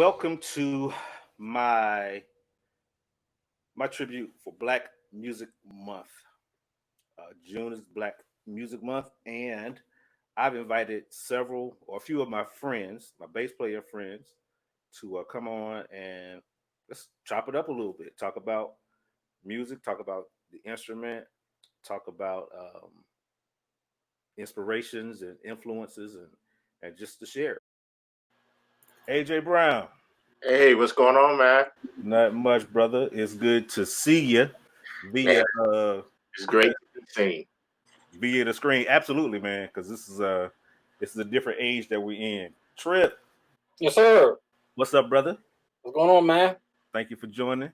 welcome to my my tribute for Black Music Month. June is Black Music Month, and I've invited several or a few of my friends, my bass player friends, to come on and let's chop it up a little bit. Talk about music, talk about the instrument, talk about inspirations and influences, and just to share. AJ Brown. Hey, what's going on, man? Not much, brother. It's good to see you Man, via it's great to be seen. via the screen. Absolutely, man. Because this is a different age that we're in. Trip, Yes, sir. what's up, brother? What's going on, man? Thank you for joining.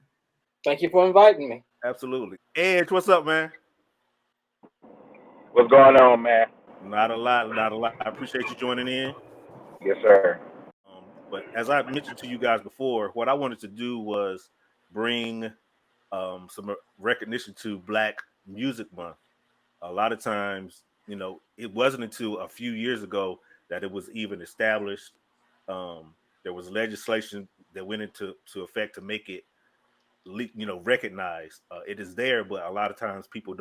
Thank you for inviting me. Absolutely. Edge, what's up, man? What's going on, man? Not a lot, not a lot. I appreciate you joining in. Yes, sir. But as I mentioned to you guys before, what I wanted to do was bring some recognition to Black Music Month. A lot of times, it wasn't until a few years ago that it was even established. There was legislation that went into effect to make it, recognized. It is there, but a lot of times people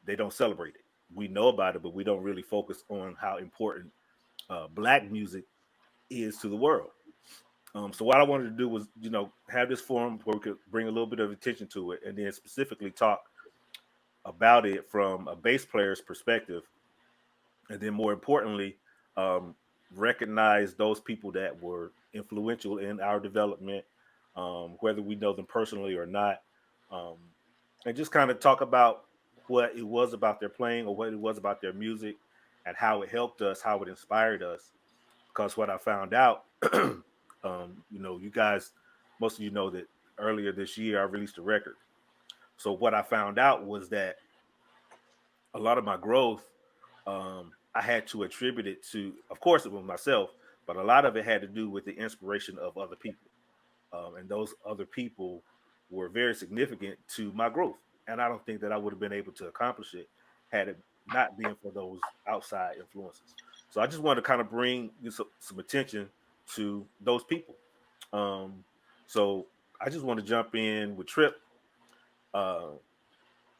they don't celebrate it. We know about it, but we don't really focus on how important Black music is to the world. So what I wanted to do was, have this forum where we could bring a little bit of attention to it, and then specifically talk about it from a bass player's perspective, and then more importantly, um, recognize those people that were influential in our development, whether we know them personally or not, um, and just kind of talk about what it was about their playing or what it was about their music and how it helped us, how it inspired us. Because what I found out, you guys, most of you know that earlier this year I released a record. So what I found out was that a lot of my growth, I had to attribute it to, of course, it was myself, but a lot of it had to do with the inspiration of other people, and those other people were very significant to my growth. And I don't think that I would have been able to accomplish it had it not been for those outside influences. So I just wanted to kind of bring some attention to those people. Um, so I just want to jump in with Trip. Uh,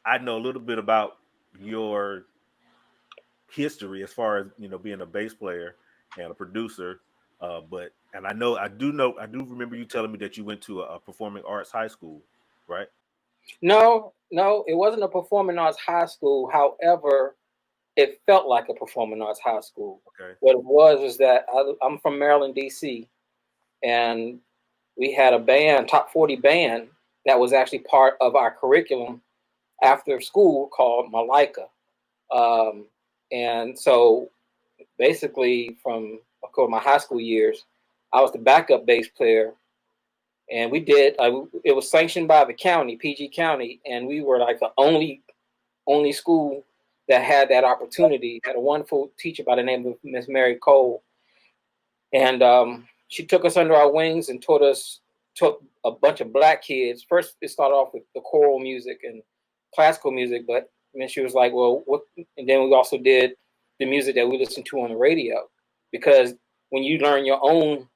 I know a little bit about your history as far as being a bass player and a producer. But and I do remember you telling me that you went to a performing arts high school, right? No, it wasn't a performing arts high school. However, it felt like a performing arts high school. Okay. What it was that I'm from Maryland, D.C., and we had a band, top 40 band, that was actually part of our curriculum after school called Malika. Um, and so basically from, of course, my high school years, I was the backup bass player. And we did, it was sanctioned by the county, PG County, and we were like the only school that had that opportunity. Had a wonderful teacher by the name of Miss Mary Cole. And she took us under our wings and taught a bunch of Black kids. First, it started off with the choral music and classical music, but then she was like, well, what? And then we also did the music that we listened to on the radio. Because when you learn your own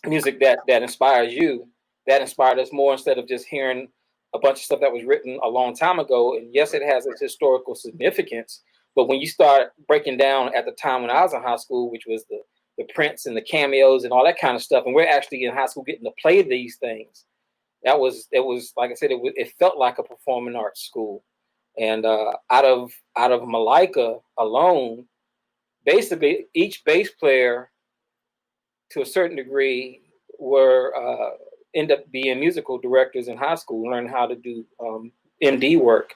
music that inspires you, that inspired us more instead of just hearing a bunch of stuff that was written a long time ago. And yes, it has its historical significance. But when you start breaking down at the time when I was in high school, which was the prints and the cameos and all that kind of stuff, and we're actually in high school getting to play these things, it was like I said, it felt like a performing arts school. And out of Malika alone, basically each bass player to a certain degree were end up being musical directors in high school, learning how to do MD work.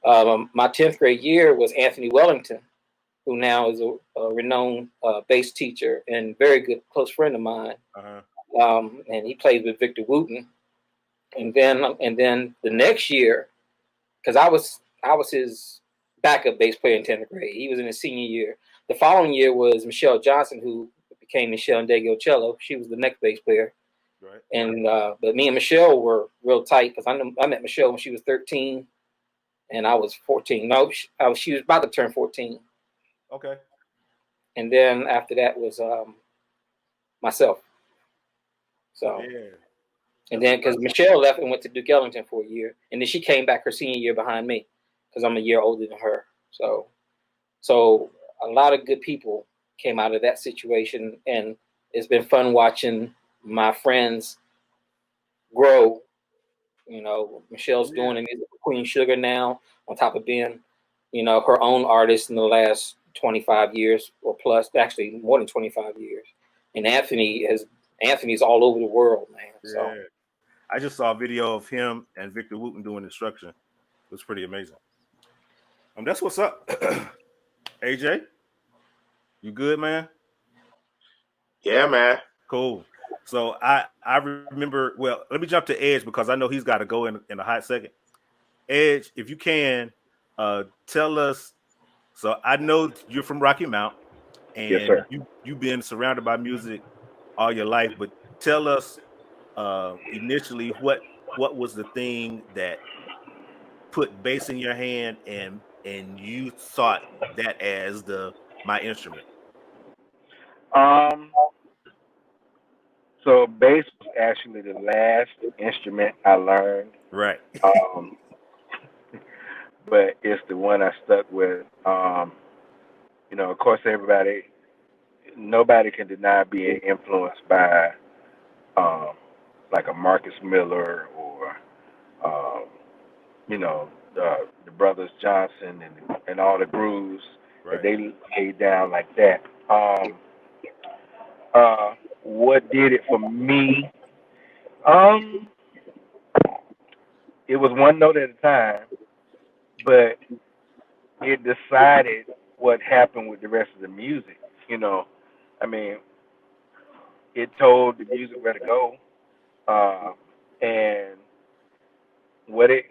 My 10th grade year was Anthony Wellington, who now is a renowned bass teacher and very good close friend of mine. Uh-huh. And he played with Victor Wooten. And then the next year, because I was his backup bass player in 10th grade. He was in his senior year. The following year was Michelle Johnson, who became Michelle Ndego Cello. She was the next bass player. Right. And but me and Michelle were real tight because I met Michelle when she was 13 and I was 14. No, she was about to turn 14. Okay. And then after that was myself. So, Yeah. and then because Michelle left and went to Duke Ellington for a year, and then she came back her senior year behind me because I'm a year older than her. So a lot of good people came out of that situation, and it's been fun watching my friends grow. You know, Michelle's doing the music for Queen Sugar now, on top of being, you know, her own artist in the last 25 years or plus, actually more than 25 years. And Anthony's all over the world, man. Yeah. So I just saw a video of him and Victor Wooten doing instruction. It was pretty amazing. That's what's up. AJ, you good, man? Yeah, man. Cool. So I remember. Well, let me jump to Edge because I know he's got to go in a hot second. Edge, if you can, tell us. So I know you're from Rocky Mount, Yes, and sir. you've been surrounded by music all your life. But tell us initially what was the thing that put bass in your hand and you thought that as my instrument. So bass was actually the last instrument I learned. Right. Um, but it's the one I stuck with. Of course, nobody can deny being influenced by, um, like a Marcus Miller or, um, the brothers Johnson and all the grooves that Right. they laid down like that. Uh, what did it for me? Um, it was one note at a time, but it decided what happened with the rest of the music. You know, I mean, it told the music where to go, and what it.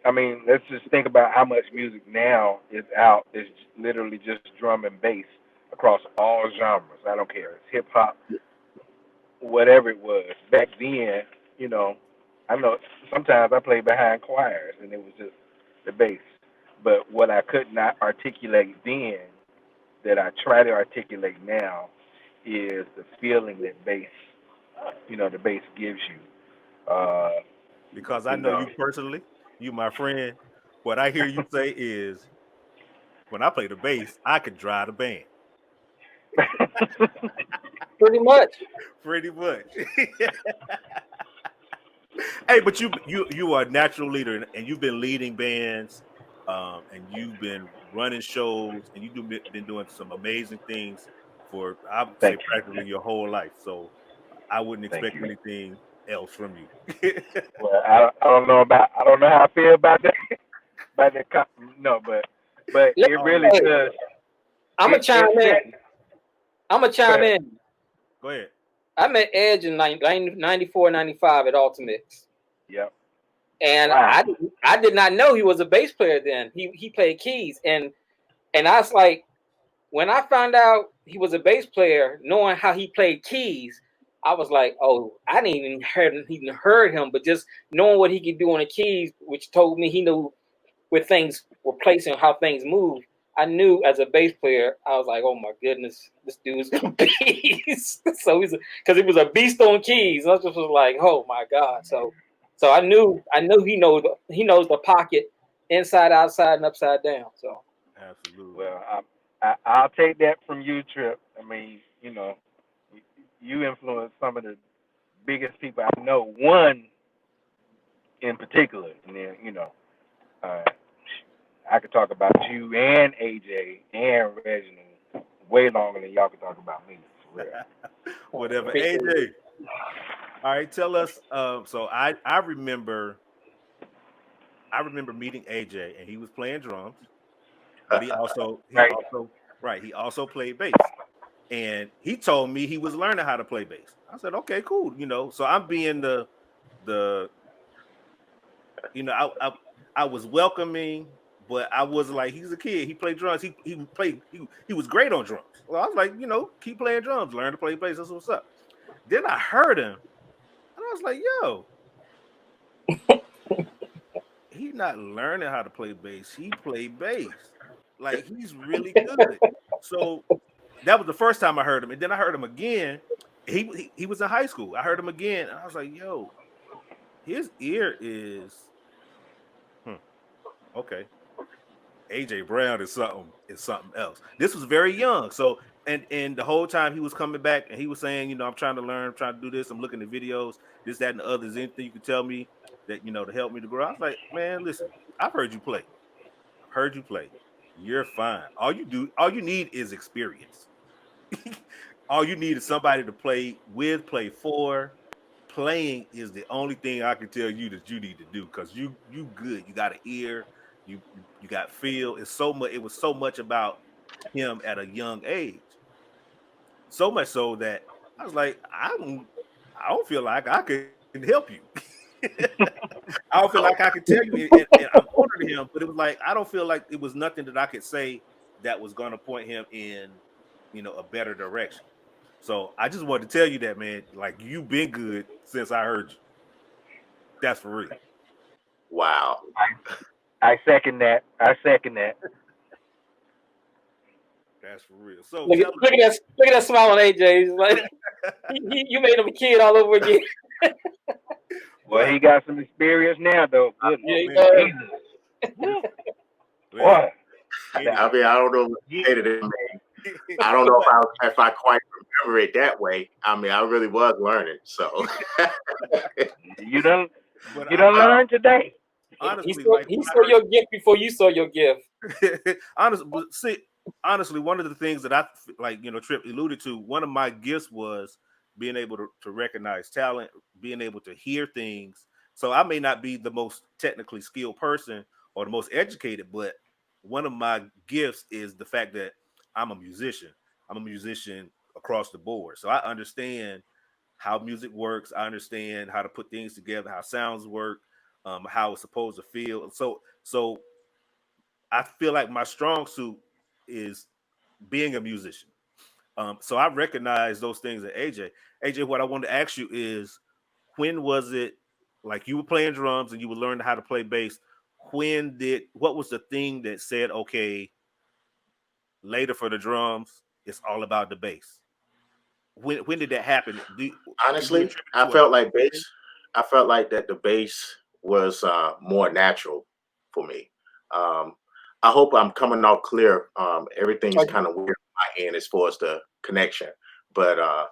I mean, let's just think about how much music now is out. It's literally just drum and bass across all genres. I don't care. It's hip hop, whatever it was. Back then, you know, I know sometimes I played behind choirs and it was just the bass. But what I could not articulate then that I try to articulate now is the feeling that the bass gives you. Because I You know know. you personally, you my friend. What I hear you say is when I play the bass, I could drive the band. pretty much. Pretty much. Hey, but you are a natural leader and you've been leading bands, and you've been running shows and been doing some amazing things for I would say Thank you. practically your whole life. So I wouldn't Thank expect you. anything else from you. Well, I don't know how I feel about that. About that. No, but it Oh really no. Hey, does. I'm gonna It chime in. set. I'm gonna chime But in. Go ahead. I met Edge in 94, 95 at Ultimates. Yep. And Wow. I did not know he was a bass player then. He played keys. And I was like, when I found out he was a bass player, knowing how he played keys, I was like, oh, I didn't even heard him, but just knowing what he could do on the keys, which told me he knew where things were placed and how things moved. I knew as a bass player, I was like, oh my goodness, this dude's a beast. So because he was a beast on keys. And I just was like, oh my God. So I knew he knows the pocket inside, outside, and upside down. So Absolutely. Well, I'll take that from you, Trip. I mean, you influenced some of the biggest people I know. One in particular, and then uh, I could talk about you and AJ and Reginald way longer than y'all could talk about me. For real. Whatever. appreciate it. AJ. All right, tell us. So I remember meeting AJ and he was playing drums, but Right. he also played bass. And he told me he was learning how to play bass. I said, okay, cool. So I'm being the I was welcoming, but I was like, he's a kid. He played drums. He was great on drums. Well, I was like, keep playing drums, learn to play bass. That's what's up. Then I heard him, and I was like, yo, he not learning how to play bass. He played bass. Like he's really good. So that was the first time I heard him, and then I heard him again, He was in high school. I heard him again, and I was like, "Yo, his ear is okay." AJ Brown is something else. This was very young, so and the whole time he was coming back and he was saying, I'm trying to learn, I'm trying to do this. I'm looking at videos, this, that, and the other. Is anything you can tell me that to help me to grow? I was like, man, listen, I've heard you play. I've heard you play. You're fine. All you need is experience. All you need is somebody to play with, play for. Playing is the only thing I can tell you that you need to do because you good. You got an ear. You got feel. It's so much. It was so much about him at a young age. So much so that I was like, I don't feel like I can help you. I don't feel like I could tell you, and I'm older than him, but it was like I don't feel like it was nothing that I could say that was going to point him in, a better direction. So I just wanted to tell you that, man. Like you've been good since I heard you. That's for real. Wow. I second that. I second that. That's for real. So Look at tell look at that smile on AJ. He's like you made him a kid all over again. Well, he got some experience now, though. Good Yeah, Jesus. well, Boy. I mean, I don't know what you hated it. I don't know if I quite remember it that way. I mean, I really was learning. So You don't but learn today. honestly, he saw your gift before you saw your gift. honestly, one of the things that I like, Tripp alluded to, one of my gifts was being able to recognize talent, being able to hear things. So I may not be the most technically skilled person or the most educated, but one of my gifts is the fact that I'm a musician. I'm a musician across the board. So I understand how music works. I understand how to put things together, how sounds work, how it's supposed to feel. So I feel like my strong suit is being a musician. So I recognize those things at AJ. AJ, what I wanted to ask you is, when was it like you were playing drums and you would learn how to play bass? What was the thing that said, okay, later for the drums, it's all about the bass? When did that happen? Can you honestly, attribute I to a felt like bass. I felt like that the bass was more natural for me. Um, I hope I'm coming off clear. Everything's kind of weird on my end as far as the connection, but I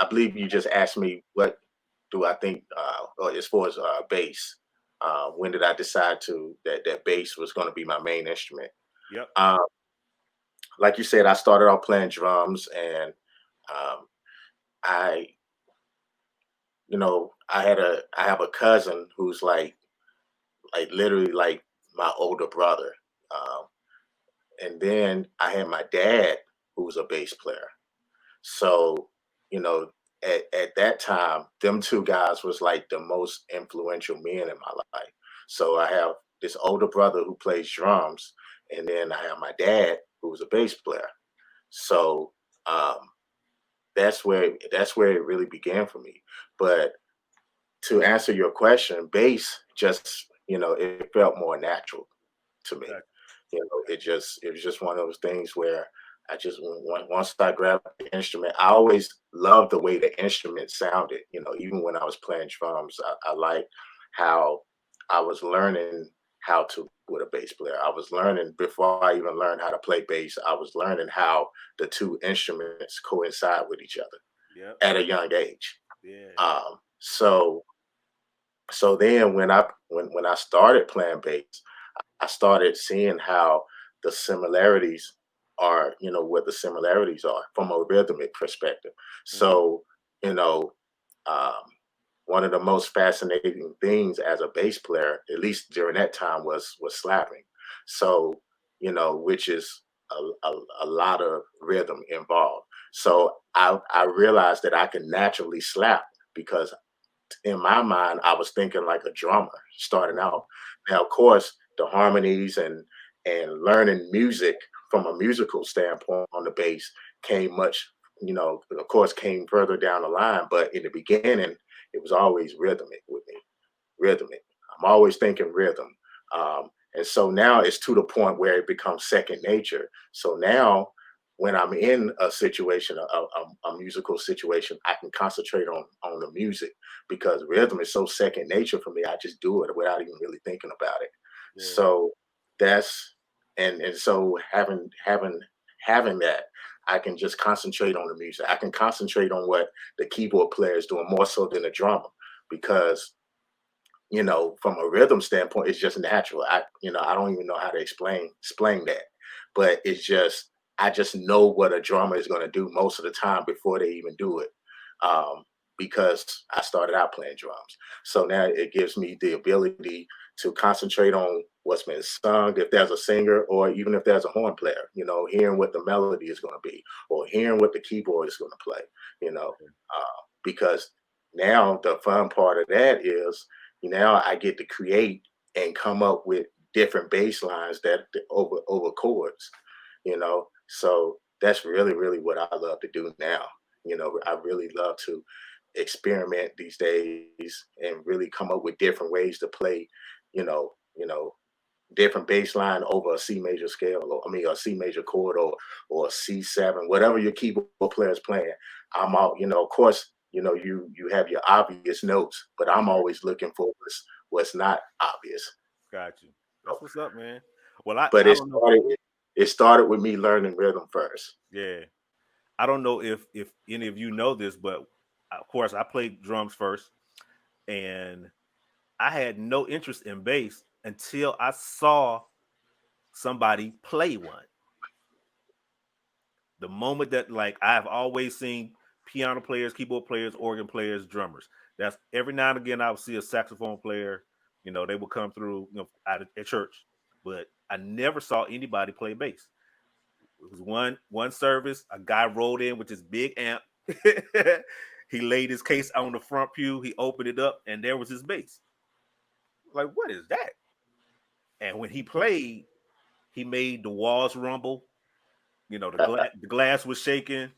believe you just asked me what do I think or as far as bass. When did I decide that bass was going to be my main instrument? Yep. Uh, like you said, I started off playing drums, and um, I, I have a cousin who's like literally like my older brother, um, and then I had my dad who was a bass player. So, you know, at that time, them two guys was like the most influential men in my life. So I have this older brother who plays drums, and then I have my dad who was a bass player. So um, that's where it really began for me. But to answer your question, bass just it felt more natural to me. Gotcha. It was just one of those things where I just once I grabbed the instrument, I always loved the way the instrument sounded. Even when I was playing drums, I liked how I was learning how to with a bass player. I was learning before I even learned how to play bass. I was learning how the two instruments coincide with each other Yep. at a young age. Yeah. So then when I started playing bass, I started seeing how the similarities what the similarities are from a rhythmic perspective. Mhm. So, you know, um, one of the most fascinating things as a bass player, at least during that time, was slapping. So, which is a lot of rhythm involved. So I realized that I can naturally slap because in my mind, I was thinking like a drummer starting Mhm. out. Now, of course, the harmonies and learning music from a musical standpoint on the bass came much, of course, came further down the line. But in the beginning, it was always rhythmic with me, rhythmic. I'm always thinking rhythm. And so now it's to the point where it becomes second nature. So now when I'm in a situation, a musical situation, I can concentrate on the music because rhythm is so second nature for me. I just do it without even really thinking about it. Yeah. So that's and so having that, I can just concentrate on the music. I can concentrate on what the keyboard player is doing more so than the drummer because from a rhythm standpoint, it's just natural. I don't even know how to explain that, but it's just I just know what a drummer is going to do most of the time before they even do it, um, because I started out playing drums. So now it gives me the ability to concentrate on what's been sung, if there's a singer, or even if there's a horn player. Hearing what the melody is going to be, or hearing what the keyboard is going to play. Because now the fun part of that is now I get to create and come up with different bass lines that over chords, So that's really what I love to do now. I really love to experiment these days and really come up with different ways to play, you know, you know, different bass line over a C major scale, or I mean a C major chord, or a C7, whatever your keyboard player is playing. I'm out, of course, you have your obvious notes, but I'm Right. always looking for what's not obvious. Got you. That's what's up, man. Well, I But I don't know. it started with me learning rhythm first. Yeah. I don't know if any of you know this, but of course I played drums first, and I had no interest in bass until I saw somebody play one. The moment that, like, I've always seen piano players, keyboard players, organ players, drummers. That's every now and again I would see a saxophone player. They would come through, at church, but I never saw anybody play bass. It was one service. A guy rolled in with his big amp. He laid his case on the front pew. He opened it up, and there was his bass. Like, what is that? And when he played, he made the walls rumble. The glass was shaking.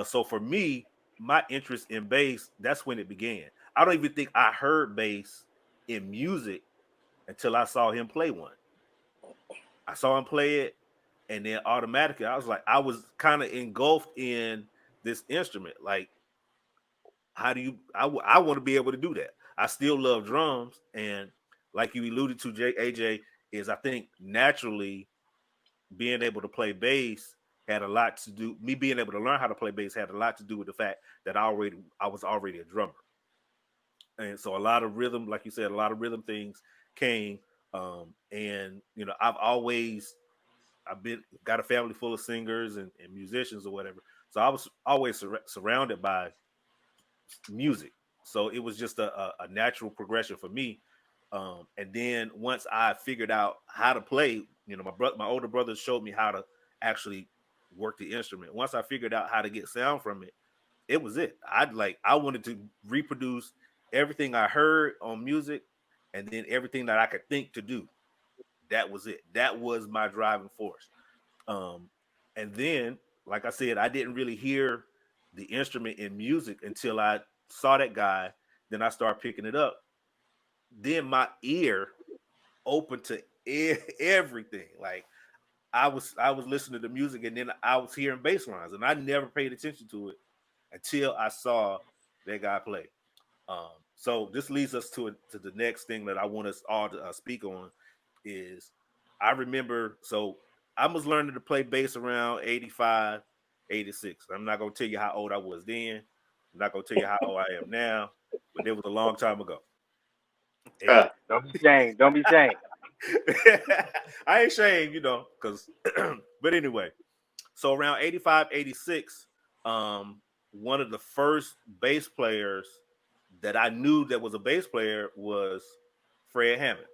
So for me, my interest in bass, that's when it began. I don't even think I heard bass in music until I saw him play one. I saw him play it, and then automatically I was kind of engulfed in this instrument. Like, how do you? I want to be able to do that. I still love drums, and like you alluded to, AJ, is I think naturally being able to play bass had a lot to do. Me being able to learn how to play bass had a lot to do with the fact that I was already a drummer, and so a lot of rhythm, like you said, a lot of rhythm things came. And I've been got a family full of singers and musicians or whatever. So I was always surrounded by music. So it was just a natural progression for me. And then once I figured out how to play, my older brother showed me how to actually work the instrument. Once I figured out how to get sound from it, it was it. I wanted to reproduce everything I heard on music, and then everything that I could think to do. That was it. That was my driving force. Um, and then, like I said, I didn't really hear the instrument in music until I saw that guy. Then I started picking it up. Then my ear opened to everything. Like, I was listening to music, and then I was hearing bass lines, and I never paid attention to it until I saw that guy play. So this leads us to the next thing that I want us all to speak on is I remember, so I was learning to play bass around 85, 86. I'm not going to tell you how old I was then. I'm not going to tell you how old I am now, but it was a long time ago. And Don't be shamed. Don't be shamed. I ain't ashamed, because, but anyway, so around 85, 86, one of the first bass players that I knew that was a bass player was Fred Hammond.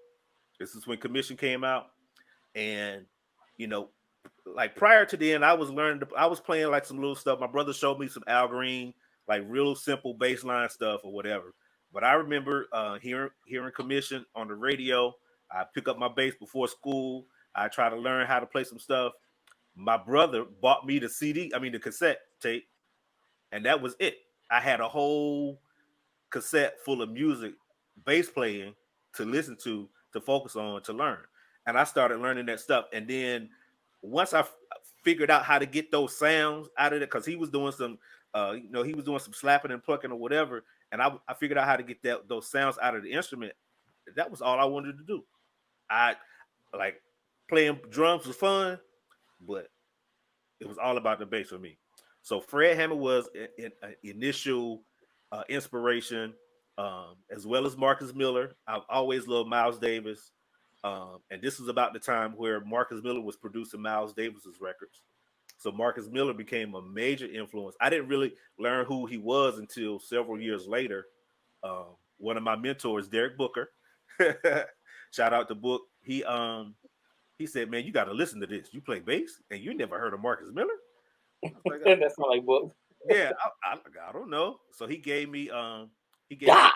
This is when Commission came out, and you know, like prior to then, I was playing like some little stuff. My brother showed me some Al Green, like real simple bass line stuff or whatever. But I remember hearing Commission on the radio. I pick up my bass before school. I try to learn how to play some stuff. My brother bought me the cassette tape, and that was it. I had a whole cassette full of music, bass playing to listen to focus on, to learn. And I started learning that stuff. And then once I figured out how to get those sounds out of it because he was doing some, he was doing some slapping and plucking or whatever, and I figured out how to get those sounds out of the instrument. That was all I wanted to do. I like playing drums was fun, but it was all about the bass for me. So Fred Hammond was an initial inspiration, as well as Marcus Miller. I've always loved Miles Davis, and this was about the time where Marcus Miller was producing Miles Davis's records. So Marcus Miller became a major influence. I didn't really learn who he was until several years later. One of my mentors, Derek Booker, shout out to Book. He said, "Man, you got to listen to this. You play bass, and you never heard of Marcus Miller." I was like, That's not like book. "Yeah, I don't know." So he gave me, God.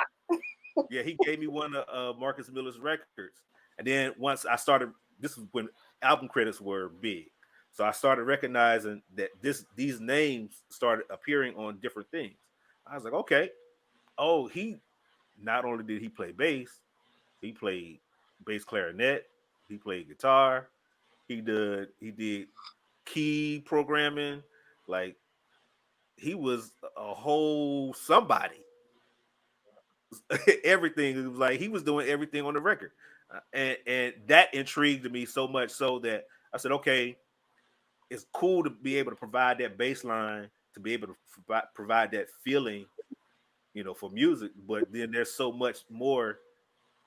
yeah, he gave me one of Marcus Miller's records, and then once I started, this was when album credits were big, so I started recognizing that these names started appearing on different things. I was like, okay, oh, he not only did he play bass, he played bass clarinet, he played guitar, he did key programming, like he was a whole somebody. Everything, it was like he was doing everything on the record, and that intrigued me so much so that I said, okay, it's cool to be able to provide that bass line, to be able to provide that feeling, for music. But then there's so much more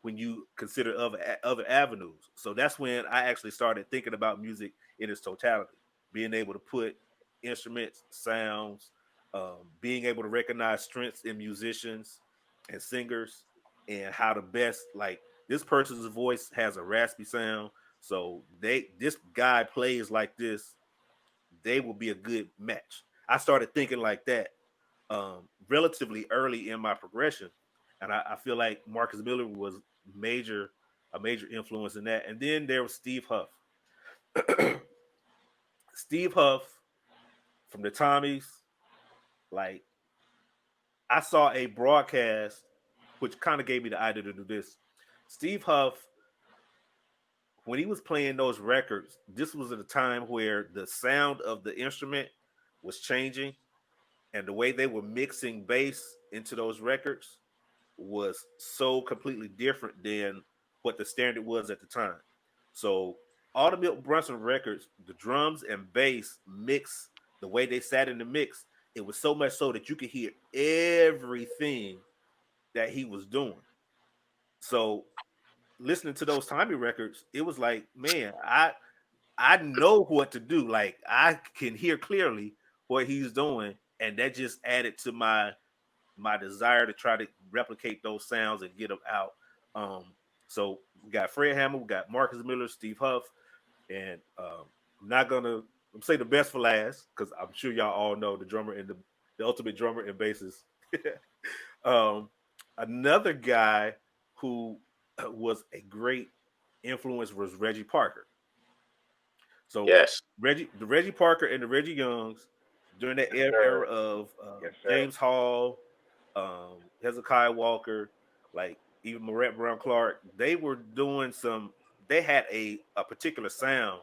when you consider other avenues. So that's when I actually started thinking about music in its totality, being able to put instruments, sounds, being able to recognize strengths in musicians and singers, and how to best, like, this person's voice has a raspy sound, so this guy plays like this, they will be a good match. I started thinking like that relatively early in my progression, and I feel like Marcus Miller was major a major influence in that. And then there was Steve Huff. Steve Huff from the Tommies, like, I saw a broadcast which kind of gave me the idea to do this. Steve Huff, when he was playing those records, this was at a time where the sound of the instrument was changing, and the way they were mixing bass into those records was so completely different than what the standard was at the time. So all the Milton Brunson records, the drums and bass mix, the way they sat in the mix, it was so much so that you could hear everything that he was doing. So listening to those Tommy records, it was like, man, I know what to do. Like, I can hear clearly what he's doing, and that just added to my desire to try to replicate those sounds and get them out. So we got Fred Hammond, we got Marcus Miller, Steve Huff, and I'm not gonna say the best for last because I'm sure y'all all know the drummer and the ultimate drummer and bassist. um, Another guy who was a great influence was Reggie Parker. So Yes. Reggie Parker and the Reggie Youngs during that Yes, era sir. of Yes, sir. James Hall, Hezekiah Walker, like even Marette Brown Clark, they were doing some. They had a particular sound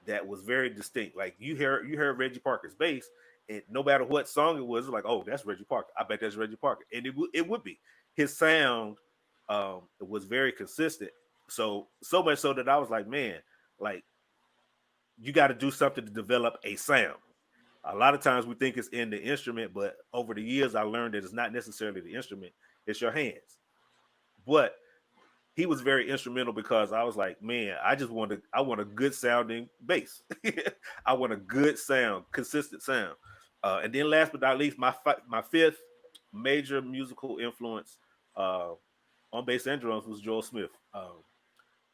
that was very distinct. Like you heard Reggie Parker's bass, and no matter what song it was, like, oh, that's Reggie Parker. I bet that's Reggie Parker, and it would be his sound. Was very consistent. So much so that I was like, man, like, you got to do something to develop a sound. A lot of times we think it's in the instrument, but over the years I learned that it's not necessarily the instrument, it's your hands. But he was very instrumental because I was like, man, I want a good sounding bass. I want a good sound, consistent sound. And then last but not least, my fifth major musical influence uh, on bass and drums was Joel Smith.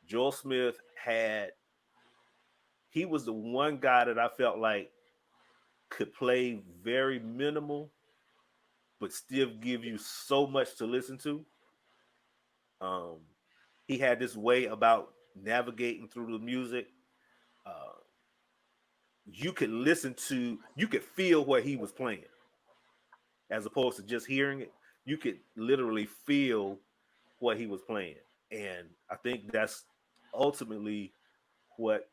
Joel Smith he was the one guy that I felt like could play very minimal, but still give you so much to listen to. Um, he had this way about navigating through the music. Uh, you could feel what he was playing, as opposed to just hearing it. You could literally feel what he was playing, and I think that's ultimately what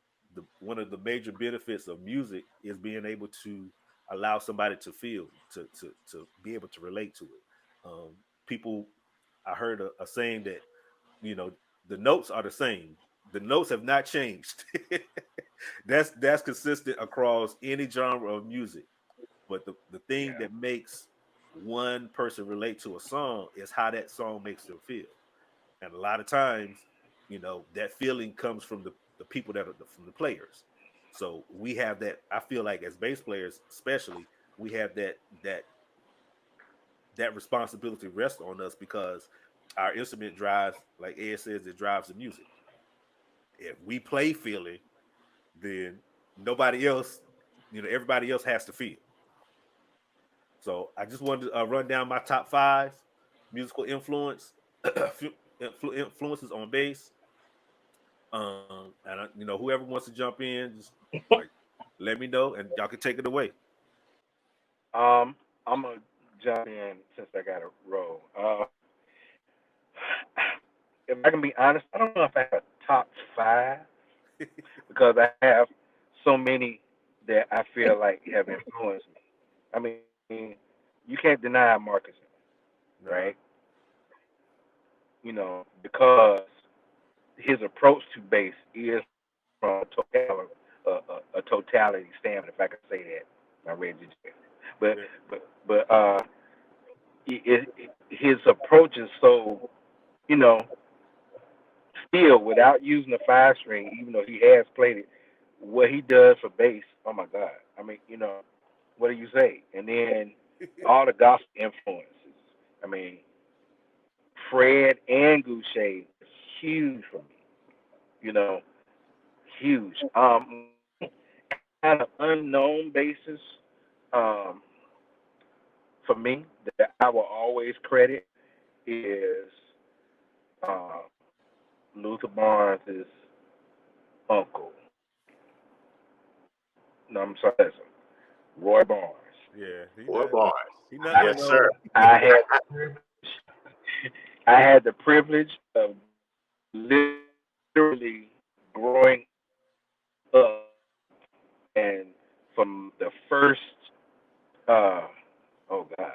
one of the major benefits of music is being able to allow somebody to feel, to be able to relate to it. People, I heard a saying that, you know, the notes are the same. The notes have not changed. That's consistent across any genre of music. But the thing Yeah. that makes one person relate to a song is how that song makes them feel. And a lot of times, you know, that feeling comes from the people that are from the players. So we have that. I feel like as bass players, especially, we have that responsibility rests on us because our instrument drives, like Ed says, it drives the music. If we play feeling, then nobody else, you know, everybody else has to feel. So I just wanted to run down my top five musical influences on bass. And you know, whoever wants to jump in, just like let me know, and y'all can take it away. I'm gonna jump in since I got a roll. If I can be honest, I don't know if I have a top five because I have so many that I feel like have influenced me. I mean, you can't deny Marcus, right? Nah. You know, because his approach to bass is from a totality standpoint, if I could say that. I read it, but Yeah. but his approach is so, you know, still without using the 5 string, even though he has played it, what he does for bass, oh my God! I mean, you know, what do you say? And then all the gospel influences. I mean, Fred and Goucher is huge for me. You know, huge. Kind of unknown basis, um, for me that I will always credit is uh, Luther Barnes' uncle. No, I'm sorry, that's Roy Barnes. Yeah. Boy Barnes. He not I Yes, sir. unknown. I had I had the privilege of literally growing up, and from the first, uh, oh God,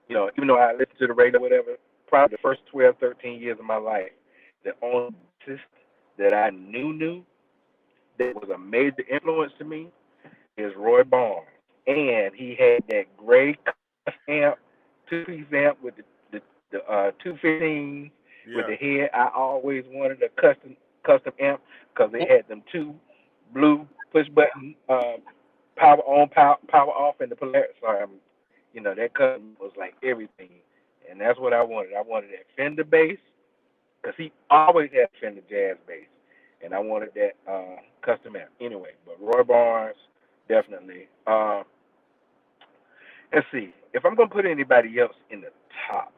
you know, even though I listened to the radio, whatever, probably the first 12, 13 years of my life, the only bassist that I knew that was a major influence to me is Roy Barnes. And he had that gray amp, 2-piece amp with the 215 with Yeah. the head. I always wanted a custom amp because they had them two blue push button power on, power off, and the Polaris. Sorry, you know, that custom was like everything, and that's what I wanted. I wanted that Fender bass because he always had Fender jazz bass, and I wanted that custom amp. Anyway, but Roy Barnes definitely. Let's see if I'm gonna put anybody else in the top,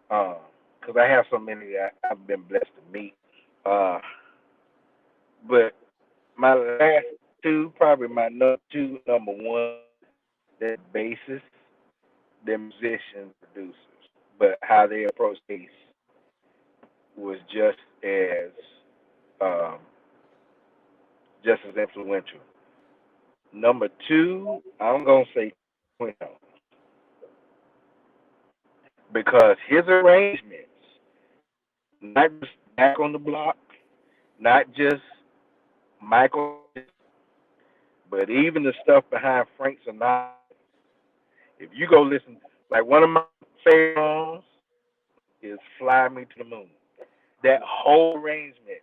because I have so many that I've been blessed to meet. Uh, but my last two, probably my number two, number one, they're bassists, they're musicians, producers, but how they approach bass was um, just as influential. Number two, I'm gonna say Quino because his arrangements, not just back on the block, not just Michael, but even the stuff behind Frank Sinatra. If you go listen, like one of my favorite songs is "Fly Me to the Moon." That whole arrangement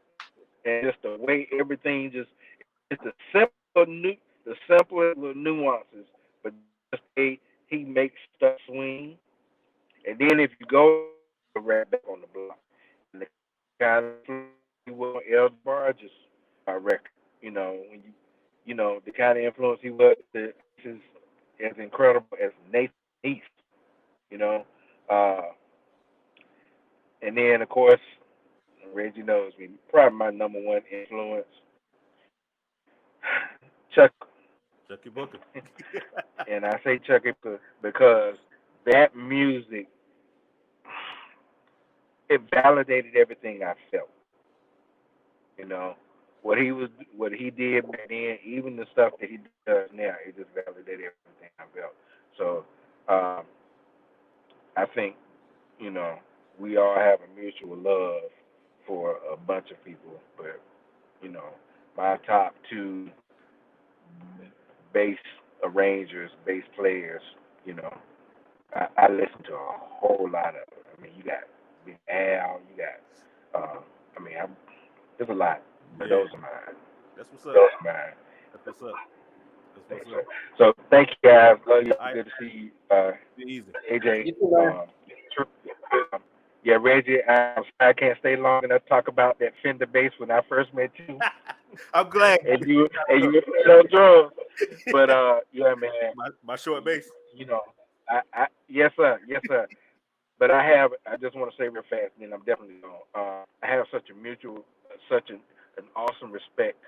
and just the way everything just the the simple little nuances, but just he makes stuff swing. And then if you go right back on the block, and the kind of he was on El Barges record, you know, when you know the kind of influence he was, is as incredible as Nathan East, you know. Uh, and then of course Reggie knows me, probably my number one influence, Chuck. Chucky Booker. And I say Chuck because that music, it validated everything I felt, you know. what he did back then, even the stuff that he does now, it just validated everything I felt. So I think, you know, we all have a mutual love for a bunch of people, but you know, my top two bass arrangers, bass players, you know, I listen to a whole lot of it. I mean, you got Big Al, you got, I mean, there's a lot, but Yeah, those are mine. that's what's up. Those are mine. That's what's up. That's Thanks, what's up. so thank you guys. Love you. All right, Good to see be easy. you, AJ. You too, man. Yeah, Reggie. I can't stay long enough to talk about that Fender bass when I first met you, I'm glad. and you were playing on drums. But yeah, man. My short bass. You know, yes sir. But I just want to say real fast, and then I'm definitely going. I have such an awesome respect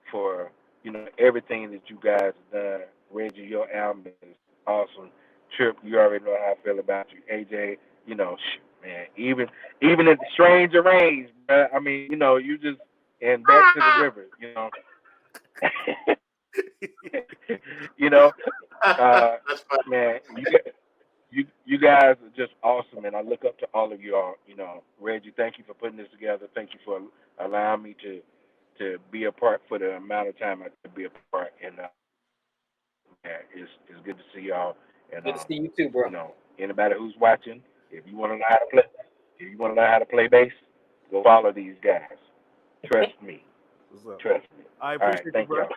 for, you know, everything that you guys have done. Reggie, your album is awesome. Tripp, you already know how I feel about you. AJ, you know, man, even in the strange range, bruh, I mean, you know, you just, and back to the river, you know. You know, That's fine. man, you guys are just awesome, and I look up to all of you all. You know, Reggie, thank you for putting this together. Thank you for allowing me to be a part for the amount of time I could be a part. And yeah, it's good to see y'all. And Good to see you too, bro. you know, anybody who's watching, if you want to learn how to play bass, go follow these guys. Trust me. What's up? Trust me. I All right, appreciate you, thank bro. y'all.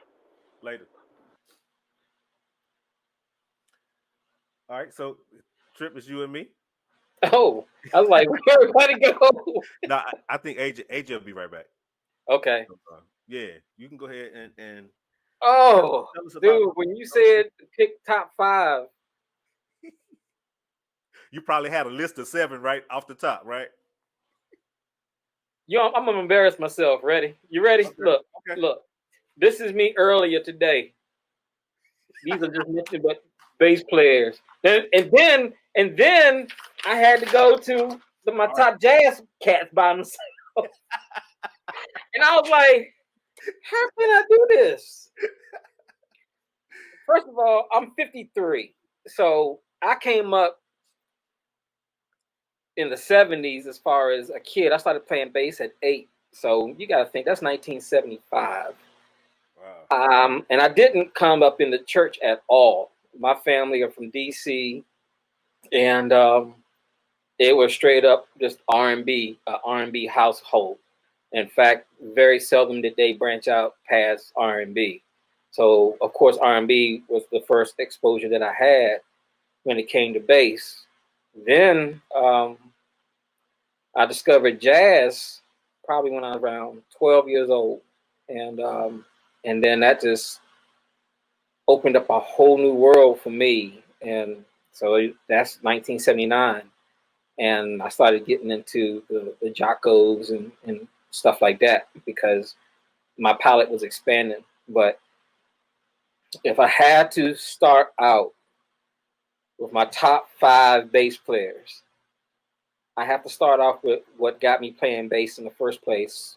Later. All right, so Tripp is you and me. Oh, I was like, where everybody go? No, I think AJ will be right back. Okay. Yeah, you can go ahead and Oh, tell us about. dude, when you said pick top 5, You probably had a list of 7 right off the top, right? I'm gonna embarrass myself. Ready? You ready? Okay. Look. This is me earlier today. These are just nothing but bass players. And then I had to go to my top jazz cats by themselves. And I was like, how can I do this? First of all, I'm 53. So I came up in the 70s as far as a kid. I started playing bass at 8. So you got to think that's 1975. Wow. And I didn't come up in the church at all. My family are from DC, and it was straight up just R&B, R&B household. In fact, very seldom did they branch out past R&B. So, of course, R&B was the first exposure that I had when it came to bass. Then I discovered jazz probably when I was around 12 years old, and then that just opened up a whole new world for me. And so that's 1979. And I started getting into the Jocos and stuff like that because my palette was expanding. But if I had to start out with my top 5 bass players, I have to start off with what got me playing bass in the first place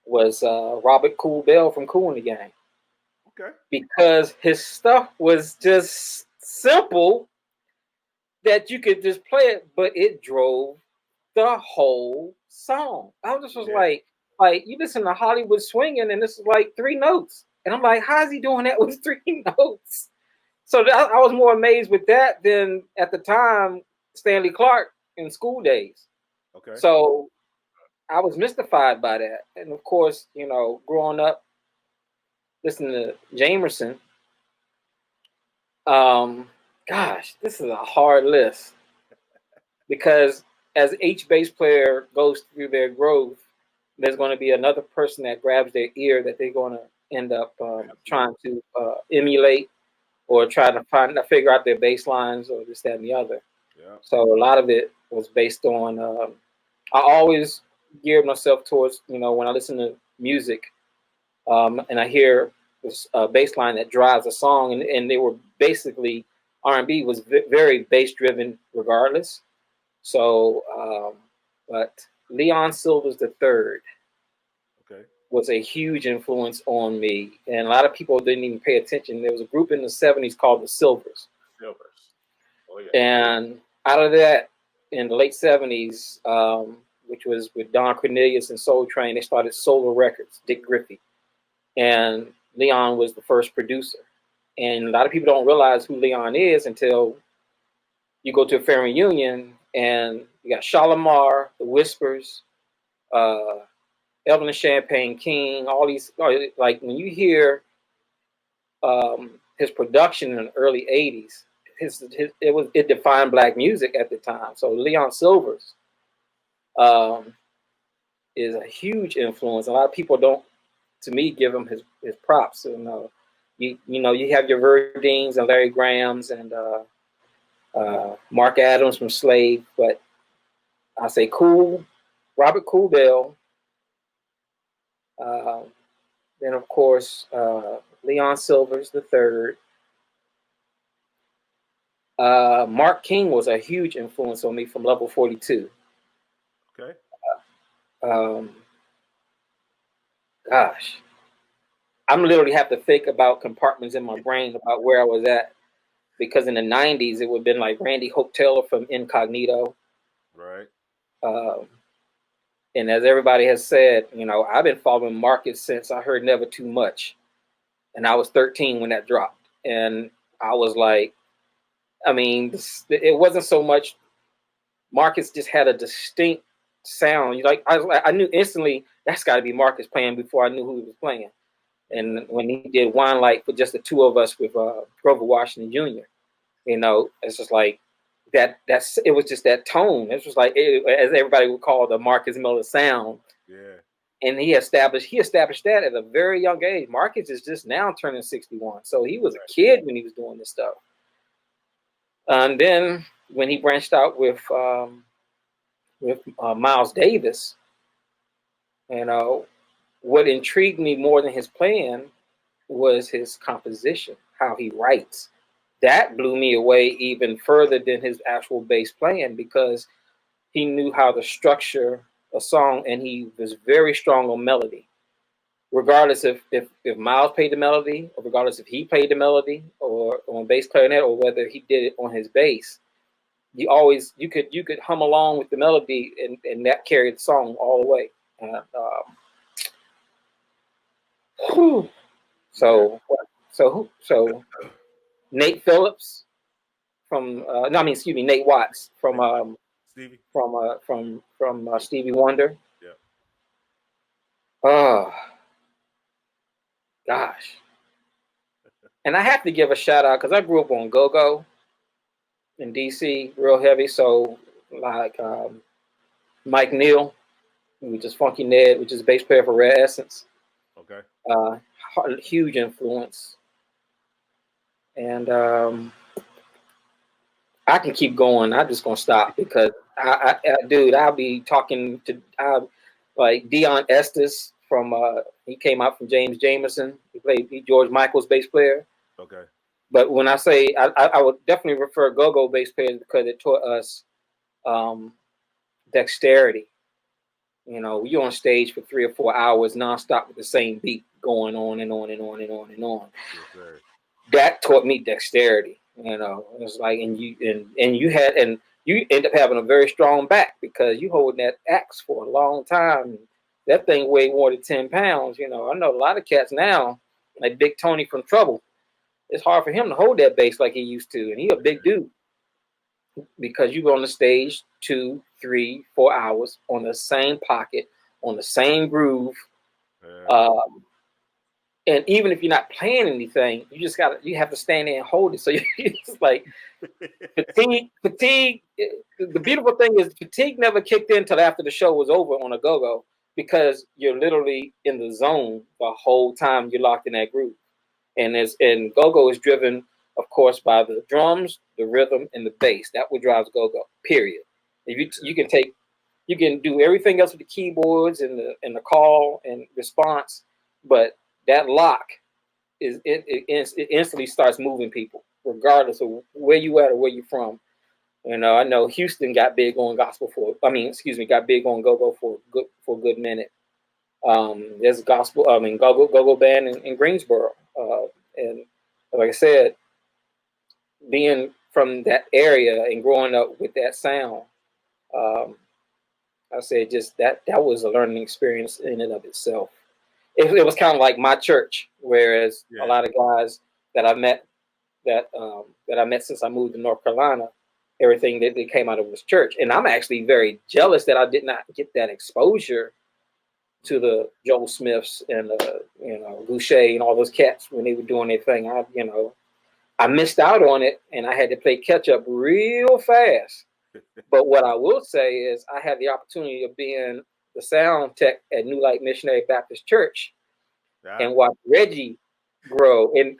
was Robert Cool Bell from Kool and the Gang. Okay. Because his stuff was just simple that you could just play it, but it drove the whole song. I just was like you listen to Hollywood Swinging, and this is like 3 notes, and I'm like, how is he doing that with 3 notes? So I was more amazed with that than at the time Stanley Clarke in School Days. Okay. So I was mystified by that, and of course, you know, growing up listening to Jamerson. Gosh, this is a hard list because as each bass player goes through their growth, there's going to be another person that grabs their ear that they're going to end up trying to emulate or trying to figure out their bass lines or this, that, and the other. Yeah. So a lot of it was based on, I always geared myself towards, you know, when I listen to music and I hear this bass line that drives a song, and they were basically, R&B was very bass driven regardless. So, but Leon Silver's the third. Okay. was a huge influence on me, and a lot of people didn't even pay attention. There was a group in the 70s called the Silvers. Oh yeah. And out of that, in the late 70s, which was with Don Cornelius and Soul Train, they started Solar Records, Dick Griffey. And Leon was the first producer. And a lot of people don't realize who Leon is until you go to a family reunion and you got Shalimar, the Whispers, Evelyn Champagne King, all these, like when you hear his production in the early 80s, it defined black music at the time. So Leon Silvers is a huge influence. A lot of people don't, to me, give him his props. You have your Verdines and Larry Grahams and Mark Adams from Slave, but I say Robert Coolbell. Then of course Leon Silvers the third. Mark King was a huge influence on me from Level 42. Okay. Gosh, I'm literally have to think about compartments in my brain about where I was at, because in the 90s it would have been like Randy Hope Taylor from Incognito. Right. And as everybody has said, I've been following Marcus since I heard Never Too Much, and I was 13 when that dropped, and I was like, it wasn't so much. Marcus just had a distinct sound. I knew instantly that's got to be Marcus playing before I knew who he was playing. And when he did Wine Light for just the two of us with Grover Washington Jr., it's just like that. It was just that tone. It was like, as everybody would call the Marcus Miller sound. Yeah. And he established that at a very young age. Marcus is just now turning 61, so he was a kid when he was doing this stuff. And then when he branched out with Miles Davis, what intrigued me more than his playing was his composition, how he writes. That blew me away even further than his actual bass playing, because he knew how to structure a song, and he was very strong on melody. Regardless if Miles played the melody, or regardless if he played the melody or on bass clarinet, or whether he did it on his bass, you could hum along with the melody, and that carried the song all the way. So Nate Phillips Nate Watts from Stevie. From Stevie Wonder. Yeah. Oh gosh. And I have to give a shout out, because I grew up on go-go in DC, real heavy. So like Mike Neal, which is Funky Ned, which is a bass player for Rare Essence. Okay. Huge influence. And I can keep going. I'm just gonna stop, because I'll be talking to like Dion Estes from he came out from James Jamerson. He played George Michael's bass player. Okay. But when I say I would definitely refer go-go bass players, because it taught us dexterity. You're on stage for 3 or 4 hours nonstop with the same beat going on and on and on and on and on. Yes, that taught me dexterity. It's like, and you end up having a very strong back, because you holding that axe for a long time. That thing weighed more than 10 pounds. I know a lot of cats now, like Big Tony from Trouble. It's hard for him to hold that bass like he used to, and he a big dude, because you go on the stage 2, 3, 4 hours on the same pocket, on the same groove. Yeah. And even if you're not playing anything, you have to stand there and hold it. So it's like fatigue. The beautiful thing is fatigue never kicked in until after the show was over on a go-go, because you're literally in the zone the whole time you're locked in that groove. And go-go is driven, of course, by the drums, the rhythm, and the bass. That's what drives go-go. Period. If you can do everything else with the keyboards and the call and response, but that lock it instantly starts moving people, regardless of where you at or where you're from. I know Houston got big on got big on go-go for a good minute. There's gospel, go-go band in Greensboro. And like I said, being from that area and growing up with that sound, I said just that was a learning experience in and of itself. It was kind of like my church, whereas a lot of guys that I met that I met since I moved to North Carolina, everything that they came out of was church. And I'm actually very jealous that I did not get that exposure to the Joel Smiths and Goucher and all those cats when they were doing their thing. I missed out on it, and I had to play catch up real fast. But what I will say is I had the opportunity of being the sound tech at New Light Missionary Baptist Church and watch Reggie grow. And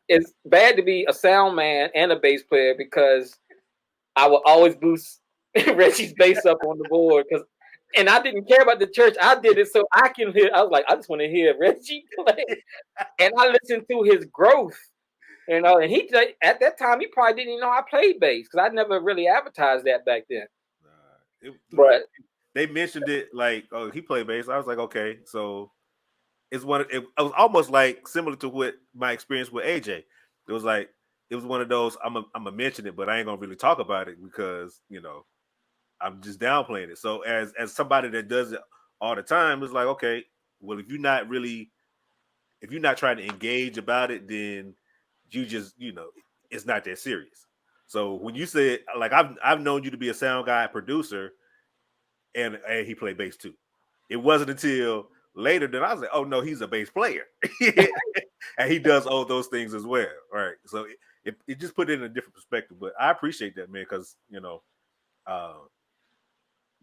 it's bad to be a sound man and a bass player because I would always boost Reggie's bass up on the board and I didn't care about the church. I did it so I can hear. I was like, I just want to hear Reggie play, and I listened to his growth. And he at that time he probably didn't even know I played bass because I never really advertised that back then. But they mentioned it like, oh, he played bass. I was like, okay, so it was almost like similar to what my experience with AJ. It was one of those. I'm gonna mention it, but I ain't gonna really talk about it because I'm just downplaying it. So as somebody that does it all the time, it's like, okay, well, if you're not trying to engage about it, then you just, it's not that serious. So when you said, like, I've known you to be a sound guy, producer, and he played bass too. It wasn't until later that I was like, oh no, he's a bass player. And he does all those things as well. Right. So it just put it in a different perspective. But I appreciate that, man, because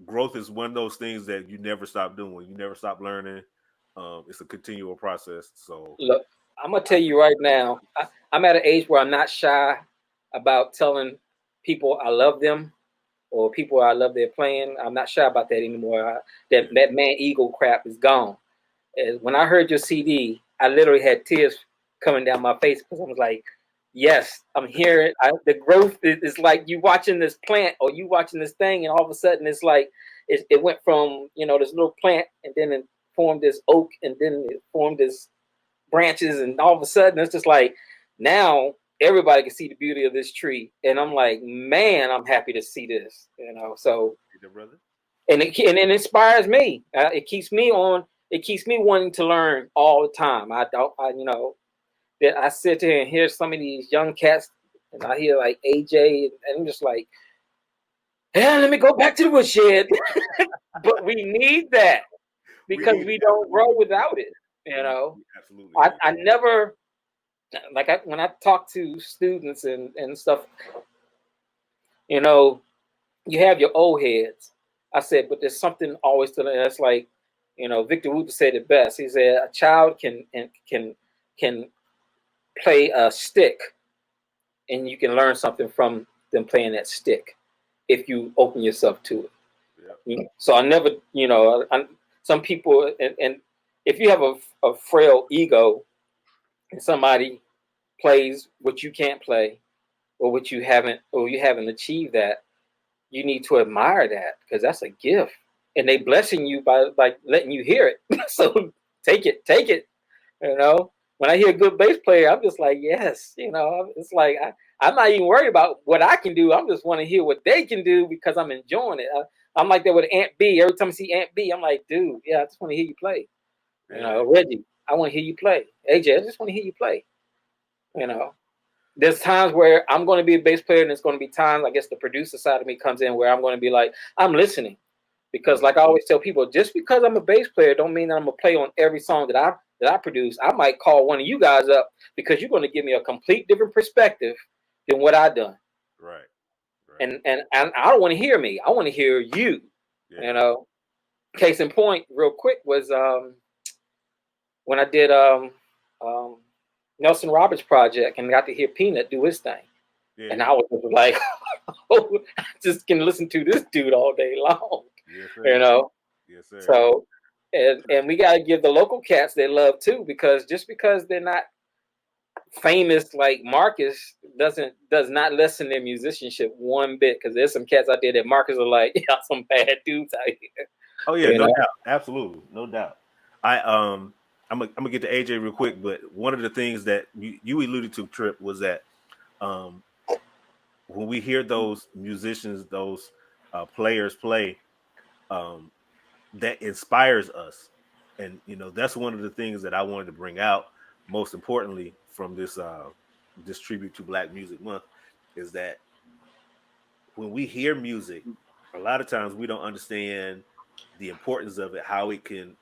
growth is one of those things that you never stop doing. You never stop learning. It's a continual process. So look, I'm gonna tell you right now, I'm at an age where I'm not shy about telling people I love them or people I love their playing. I'm not shy about that anymore. That man ego crap is gone. And when I heard your CD, I literally had tears coming down my face because I was like, yes, I'm hearing the growth. Is like you watching this plant or you watching this thing, and all of a sudden it's like it went from this little plant, and then it formed this oak, and then it formed this branches, and all of a sudden it's just like now everybody can see the beauty of this tree, and I'm like, man, I'm happy to see this, So, and it inspires me. It keeps me on. It keeps me wanting to learn all the time. That I sit there and hear some of these young cats, and I hear like AJ, and I'm just like, yeah, let me go back to the woodshed. But we need that because we don't grow without it. Absolutely. I never when I talk to students and stuff, you have your old heads. I said, but there's something always to learn. That's like, Victor Wooten said it best. He said a child can play a stick, and you can learn something from them playing that stick if you open yourself to it. Yeah. So I never, some people, and if you have a frail ego and somebody plays what you can't play or you haven't achieved that, you need to admire that because that's a gift, and they blessing you by letting you hear it. So take it. When I hear a good bass player, I'm just like, yes, it's like I'm not even worried about what I can do. I'm just want to hear what they can do because I'm enjoying it. I'm like that with Aunt B. Every time I see Aunt B, I'm like, dude, yeah, I just want to hear you play. Reggie, I want to hear you play. AJ, I just want to hear you play. There's times where I'm going to be a bass player, and there's going to be times, I guess the producer side of me comes in where I'm going to be like, I'm listening. Because like I always tell people, just because I'm a bass player don't mean that I'm going to play on every song that I produce. I might call one of you guys up because you're going to give me a complete different perspective than what I've done. Right. And I don't want to hear me. I want to hear you. Yeah. Case in point, real quick, was when I did Nelson Roberts project and got to hear Peanut do his thing. Yeah. And I was like, oh, I just can listen to this dude all day long. Yes, sir. Yes, sir. So, and we got to give the local cats their love too, because just because they're not famous like Marcus does not lessen their musicianship one bit. Because there's some cats out there that Marcus are like, yeah, some bad dudes out here. Oh yeah, no doubt, absolutely, no doubt. I'm gonna get to AJ real quick, but one of the things that you alluded to, Trip, was that um, when we hear those musicians, those players play, um, that inspires us, and that's one of the things that I wanted to bring out. Most importantly, from this tribute to Black Music Month, is that when we hear music, a lot of times we don't understand the importance of it, how it can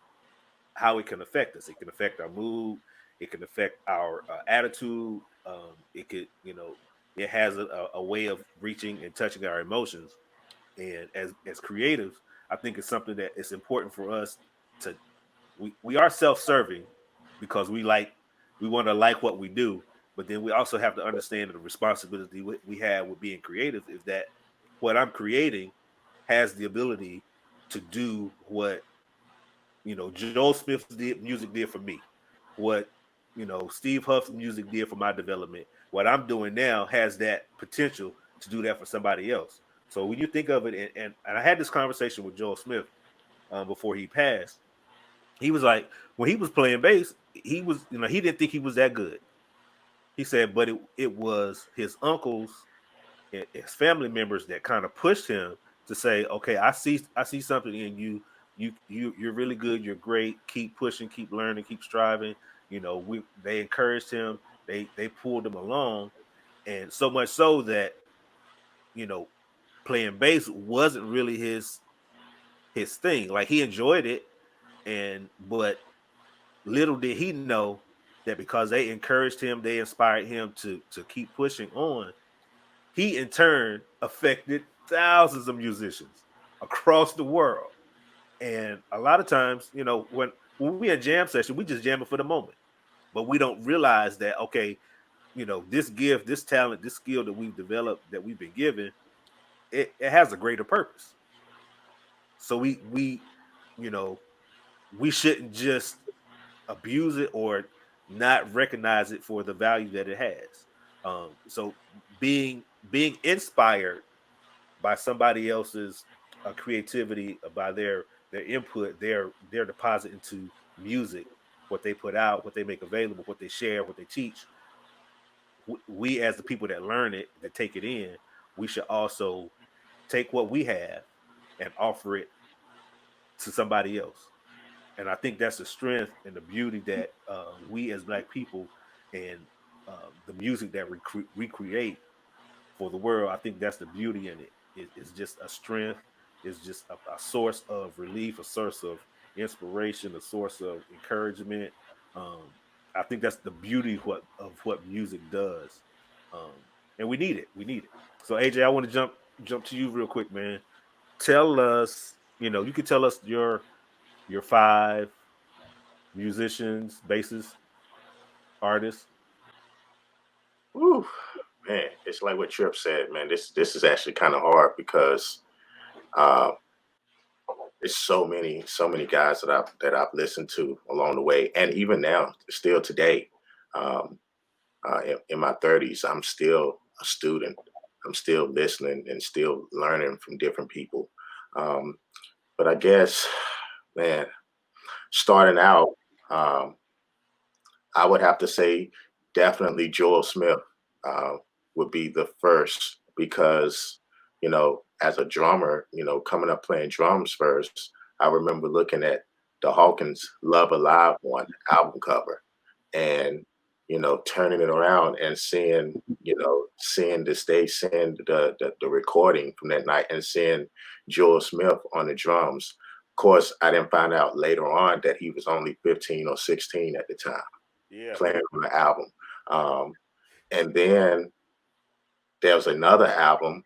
affect us. It can affect our mood. It can affect our attitude. It could, it has a way of reaching and touching our emotions. And as creatives, I think it's something that it's important for us to. We are self-serving because we want to like what we do, but then we also have to understand the responsibility we have with being creative. Is that what I'm creating has the ability to do what Joel Smith's music did for me, what Steve Huff's music did for my development. What I'm doing now has that potential to do that for somebody else. So when you think of it, and I had this conversation with Joel Smith before he passed. He was like, when he was playing bass, he was, he didn't think he was that good. He said, but it was his uncles and his family members that kind of pushed him to say, okay, I see something in you. You're really good. You're great. Keep pushing. Keep learning. Keep striving. They encouraged him. They pulled him along, and so much so that you know playing bass wasn't really his thing. Like he enjoyed it, but little did he know that because they encouraged him, they inspired him to keep pushing on. He in turn affected thousands of musicians across the world. And a lot of times, when we at jam session, we just jam it for the moment. But we don't realize that, okay, this gift, this talent, this skill that we've developed, that we've been given, it has a greater purpose. So you know, we shouldn't just abuse it or not recognize it for the value that it has. So being inspired by somebody else's creativity, by their input, their deposit into music, what they put out, what they make available, what they share, what they teach. We as the people that learn it, that take it in, we should also take what we have and offer it to somebody else. And I think that's the strength and the beauty that we as Black people and the music that we create for the world. I think that's the beauty in it. It's just a strength. It's just a source of relief, a source of inspiration, a source of encouragement. Um, I think that's the beauty of what music does, um, and we need it. We need it. So AJ, I want to jump to you real quick, man. Tell us, you could tell us your five musicians, bassists, artists. Whew, man, it's like what Trip said, man. This is actually kind of hard because uh, there's so many guys that I've listened to along the way, and even now, still today, um, in my 30s, I'm still a student. I'm still listening and still learning from different people. Um, but I guess, man, starting out, um, I would have to say definitely Joel Smith uh, would be the first because, as a drummer, coming up playing drums first, I remember looking at the Hawkins Love Alive one album cover and, turning it around and seeing the stage, seeing the recording from that night and seeing Joel Smith on the drums. Of course, I didn't find out later on that he was only 15 or 16 at the time Yeah. playing on the album. Um, and then there was another album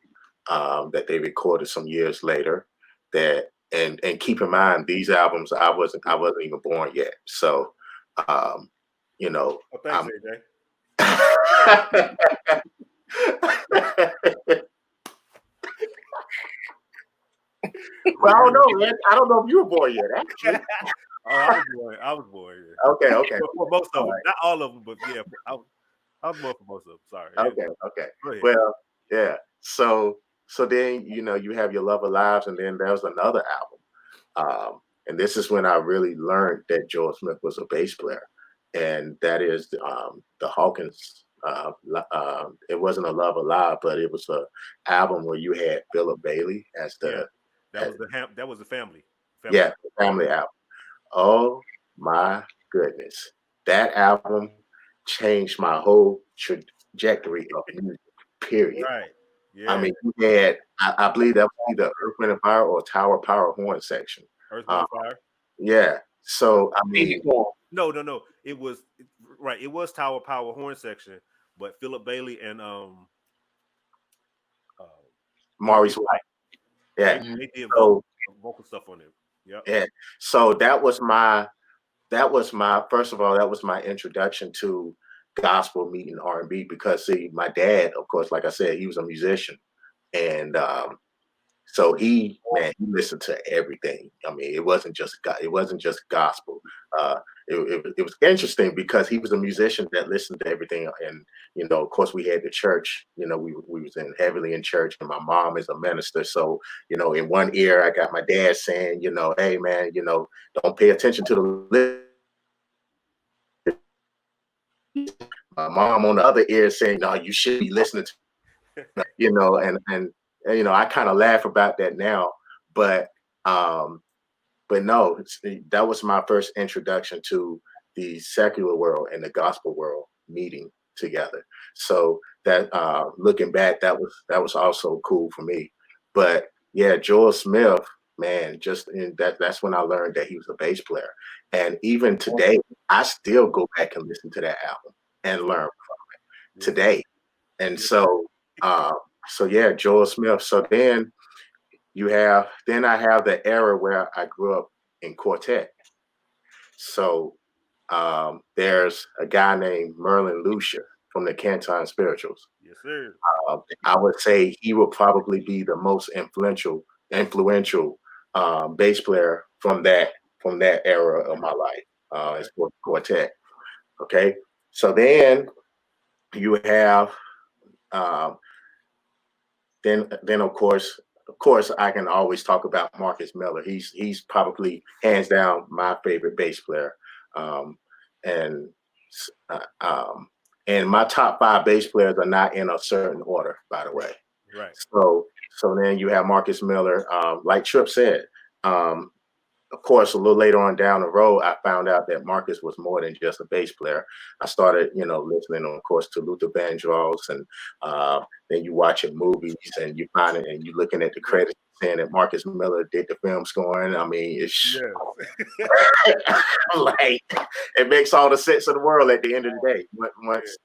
that they recorded some years later that and keep in mind these albums I wasn't even born yet. So um, you know Oh, thanks, I'm AJ. well, I don't know, man. I don't know if you were born yet, actually. Oh, I was born. I was born. Yeah. Okay, okay. For most of All them, right. not all of them, but yeah, I was born for most of them. Sorry. Yeah. Okay, okay. Go ahead. Well, yeah. So then you have your Love of Lives, and then there was another album. and this is when I really learned that Joel Smith was a bass player, and that is the Hawkins. It wasn't a Love Alive, but it was a album where you had Philip Bailey as the that was the family family album. Oh my goodness, that album changed my whole trajectory of music. Period. Right. Yeah. I mean, you had I believe that was either Earth, Wind and Fire or Tower Power Horn section. Earth, Wind, Fire. Yeah. So I mean, no. It was right. It was Tower Power Horn section, but Philip Bailey and Maurice White. Yeah. They did vocal stuff on it. Yep. Yeah. So that was my first of all, that was my introduction to gospel meeting R&B, because see, my dad, of course, like I said, he was a musician, and so he listened to everything. I mean, it wasn't just gospel. It was interesting because he was a musician that listened to everything, and of course, we had the church. We was heavily in church, and my mom is a minister. So in one ear, I got my dad saying, hey man, don't pay attention to the. My mom on the other ear saying, no, you should be listening to, and I kind of laugh about that now, but no, that was my first introduction to the secular world and the gospel world meeting together. So that looking back, that was also cool for me. But yeah, Joel Smith, man, that's when I learned that he was a bass player. And even today, I still go back and listen to that album and learn from it today. And so yeah, Joel Smith. So then I have the era where I grew up in quartet. So there's a guy named Merlin Lucier from the Canton Spirituals. Yes, sir. I would say he will probably be the most influential bass player from that era of my life as quartet. Okay, so then you have then of course I can always talk about Marcus Miller. He's probably hands down my favorite bass player, and my top 5 bass players are not in a certain order, by the way. Right. So then you have Marcus Miller, like Tripp said. Of course, a little later on down the road, I found out that Marcus was more than just a bass player. I started, listening, of course, to Luther Vandross, and then you watching movies, and you find it, and you looking at the credits saying that Marcus Miller did the film scoring. I mean, it's like it makes all the sense in the world at the end of the day. Once,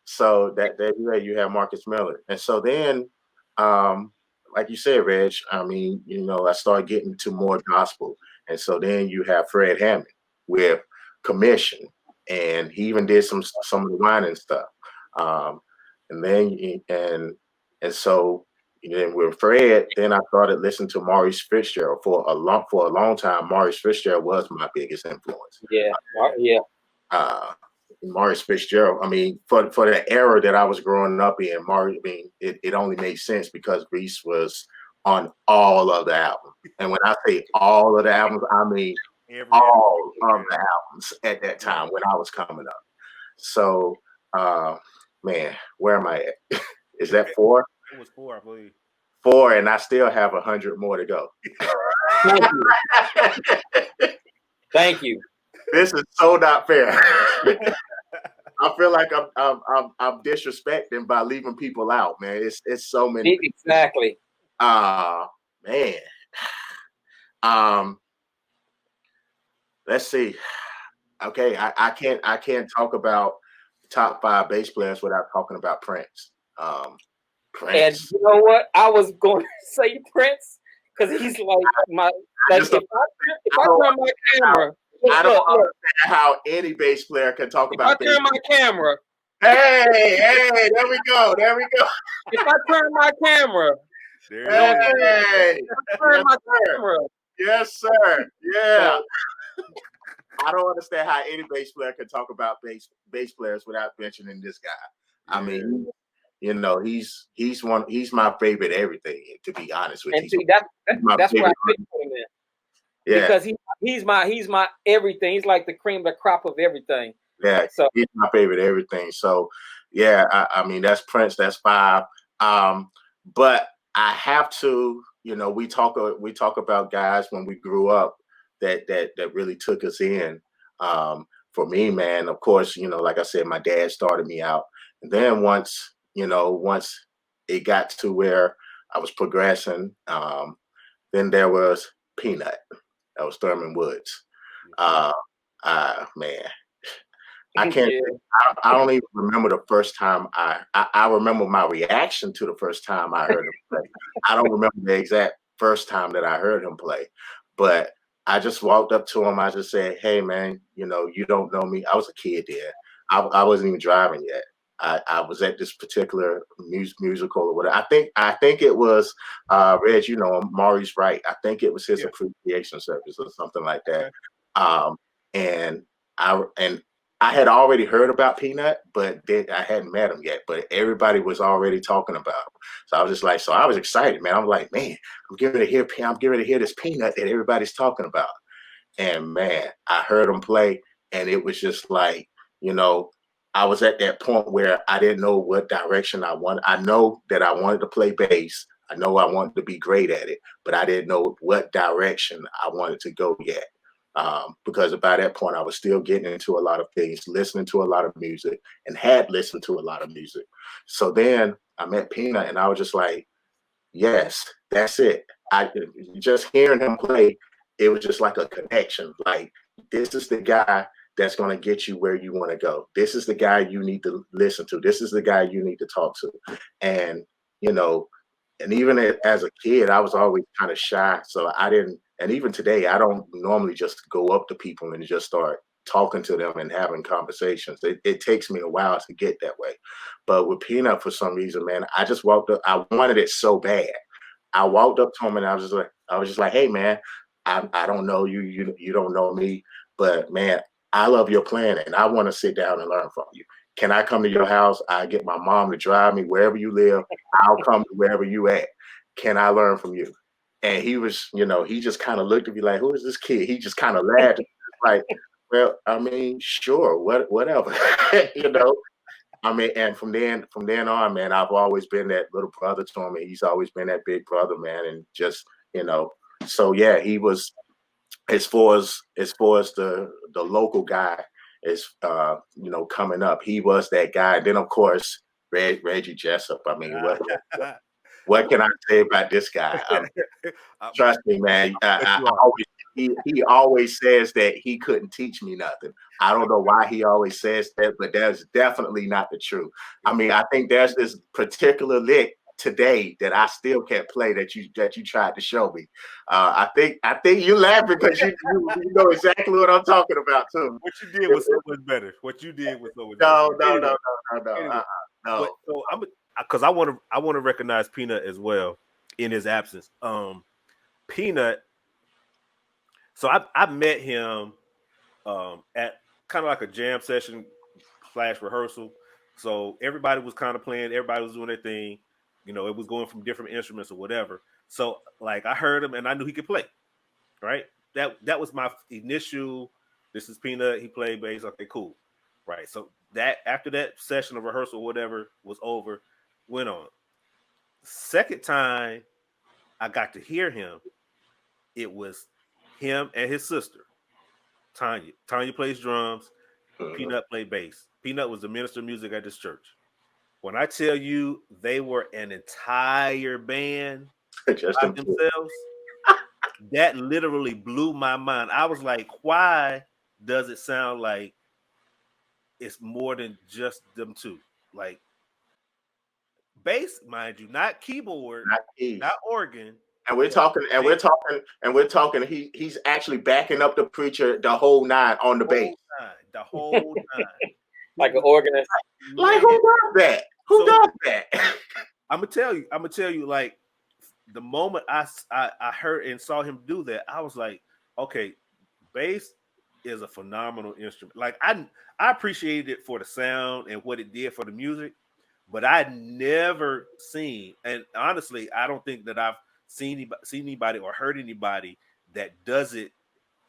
so that you have Marcus Miller, and so then. Like you said, Reg, I mean, I started getting to more gospel. And so then you have Fred Hammond with Commission, and he even did some of the whining stuff. And so with Fred, then I started listening to Maurice Fitzgerald for a long time. Maurice Fitzgerald was my biggest influence. Maurice Fitzgerald. I mean, for the era that I was growing up in, it only made sense because Reese was on all of the albums. And when I say all of the albums, I mean all of the albums at that time when I was coming up. So, man, where am I at? Is that 4? It was 4, I believe. 4, and I still have 100 more to go. Thank you. This is so not fair. I feel like I'm disrespecting by leaving people out, man. It's so many. Exactly. Man. Let's see. Okay, I can't talk about top 5 bass players without talking about Prince. Prince. And you know what? I was going to say Prince because he's like my. Like if I turn my camera. I don't understand how any bass player can talk about bass. If I turn my camera. Hey, there we go. If I turn my camera. Yes, sir. Yeah. I don't understand how any bass player can talk about bass players without mentioning this guy. I mean, he's my favorite everything, to be honest with you. And see, that's where I put him in. Yeah. Because he's my everything. He's like the cream of the crop of everything. Yeah, So he's my favorite everything. So yeah, I mean that's Prince, that's Five. But I have to, we talk about guys when we grew up that really took us in. For me, man, of course, like I said, my dad started me out, and then once it got to where I was progressing, then there was Peanut. That was Thurman Woods. Man, I can't. yeah. I don't even remember the first time I remember my reaction to the first time I heard him play. I don't remember the exact first time that I heard him play, but I just walked up to him. I just said, "Hey, man, you don't know me." I was a kid then. I wasn't even driving yet. I was at this particular musical or whatever. I think it was Reg. Maury's right. I think it was his appreciation service or something like that. And I had already heard about Peanut, but I hadn't met him yet. But everybody was already talking about him. So I was just like, so I was excited, man. I'm like, man, I'm getting ready to hear this Peanut that everybody's talking about. And man, I heard him play, and it was just like, I was at that point where I didn't know what direction I wanted. I know that I wanted to play bass. I know I wanted to be great at it, but I didn't know what direction I wanted to go yet. Because by that point, I was still getting into a lot of things, listening to a lot of music, and had listened to a lot of music. So then I met Peanut, and I was just like, yes, that's it. I just hearing him play, it was just like a connection. Like, this is the guy that's going to get you where you want to go. This is the guy you need to listen to. This is the guy you need to talk to. And, and even as a kid, I was always kind of shy. So I didn't, and even today, I don't normally just go up to people and just start talking to them and having conversations. It takes me a while to get that way. But with Peanut, for some reason, man, I just walked up. I wanted it so bad. I walked up to him and I was just like, hey, man, I don't know you. You don't know me, but man, I love your playing and I want to sit down and learn from you. Can I come to your house? I get my mom to drive me wherever you live. I'll come to wherever you at. Can I learn from you? And he was, he just kind of looked at me like, who is this kid? He just kind of laughed, like, well, I mean, sure, whatever, I mean, and from then on, man, I've always been that little brother to him, and he's always been that big brother, man, and just, so yeah, he was, as far as the local guy is, coming up, he was that guy. And then of course, Reggie Jessup. I mean, what can I say about this guy? Trust me, man. He always says that he couldn't teach me nothing. I don't know why he always says that, but that's definitely not the truth. I mean, I think there's this particular lick today that I still can't play that you tried to show me. I think you laugh because you know exactly what I'm talking about too. What you did was so much better. No. Anyway, no. So because I want to recognize Peanut as well in his absence. Peanut. So I met him at kind of like a jam session / rehearsal. So everybody was kind of playing, everybody was doing their thing. It was going from different instruments or whatever. So like I heard him and I knew he could play. Right? That was my initial. This is Peanut. He played bass. Okay, cool. Right. So that after that session of rehearsal, whatever was over, went on. Second time I got to hear him, it was him and his sister, Tanya. Tanya plays drums. Peanut played bass. Peanut was the minister of music at this church. When I tell you they were an entire band just by themselves, that literally blew my mind. I was like, why does it sound like it's more than just them two? Like bass, mind you, not keyboard, not organ. And we're talking. He's actually backing up the preacher the whole nine on the bass. The whole nine. Like an organist. Like who does that? Who does that? I'm gonna tell you, like the moment I heard and saw him do that, I was like, okay, bass is a phenomenal instrument. Like I appreciated it for the sound and what it did for the music, but I'd never seen, and honestly, I don't think that I've seen anybody or heard anybody that does it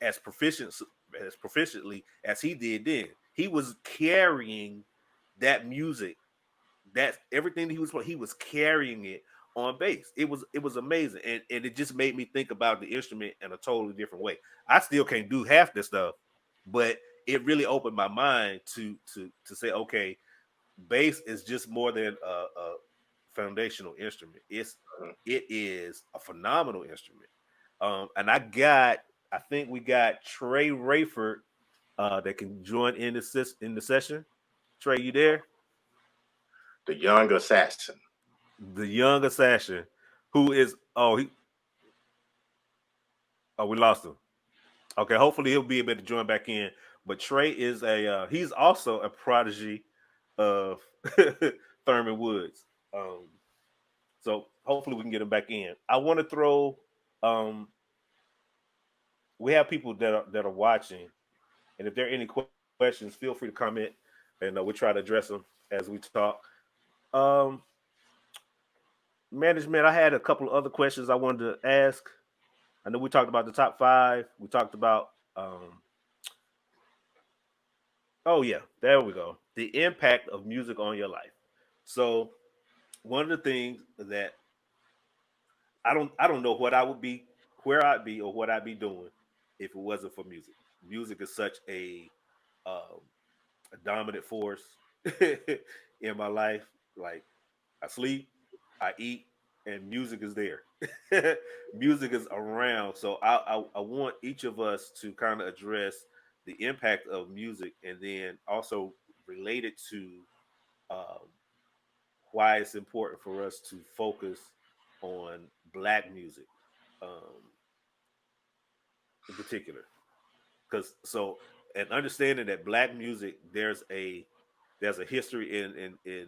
as proficiently as he did then. He was carrying that music, that everything that he was carrying it on bass. It was amazing, and it just made me think about the instrument in a totally different way. I still can't do half this stuff, but it really opened my mind to say, okay, bass is just more than a foundational instrument. It is a phenomenal instrument. And I think we got Trey Rayford that can join in the session. Trey, you there? The young assassin. The young assassin, who is we lost him. Okay, hopefully he'll be able to join back in. But Trey is he's also a prodigy of Thurman Woods. So hopefully we can get him back in. I want to throw we have people that are watching, and if there are any questions, feel free to comment, and we'll try to address them as we talk. Um, Management, I had a couple of other questions I wanted to ask. I know we talked about the top five. We talked about oh yeah, there we go. The impact of music on your life. So one of the things that I don't know what I would be, where I'd be, or what I'd be doing if it wasn't for music. Music is such um, a dominant force in my life. Like I sleep, I eat, and music is there. Music is around. So I want each of us to kind of address the impact of music, and then also relate it to um, why it's important for us to focus on black music in particular. Because so and understanding that black music, there's a history in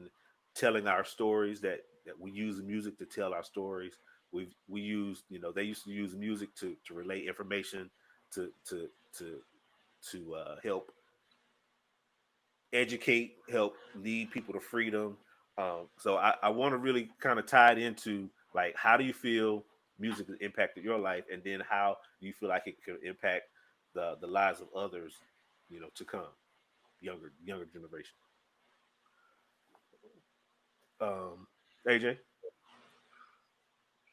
telling our stories, that we use music to tell our stories. We use, they used to use music to relay information, to to to to help educate, help lead people to freedom. So I want to really kind of tie it into, like, how do you feel music has impacted your life, and then how do you feel like it could impact the lives of others, to come, younger generation. AJ.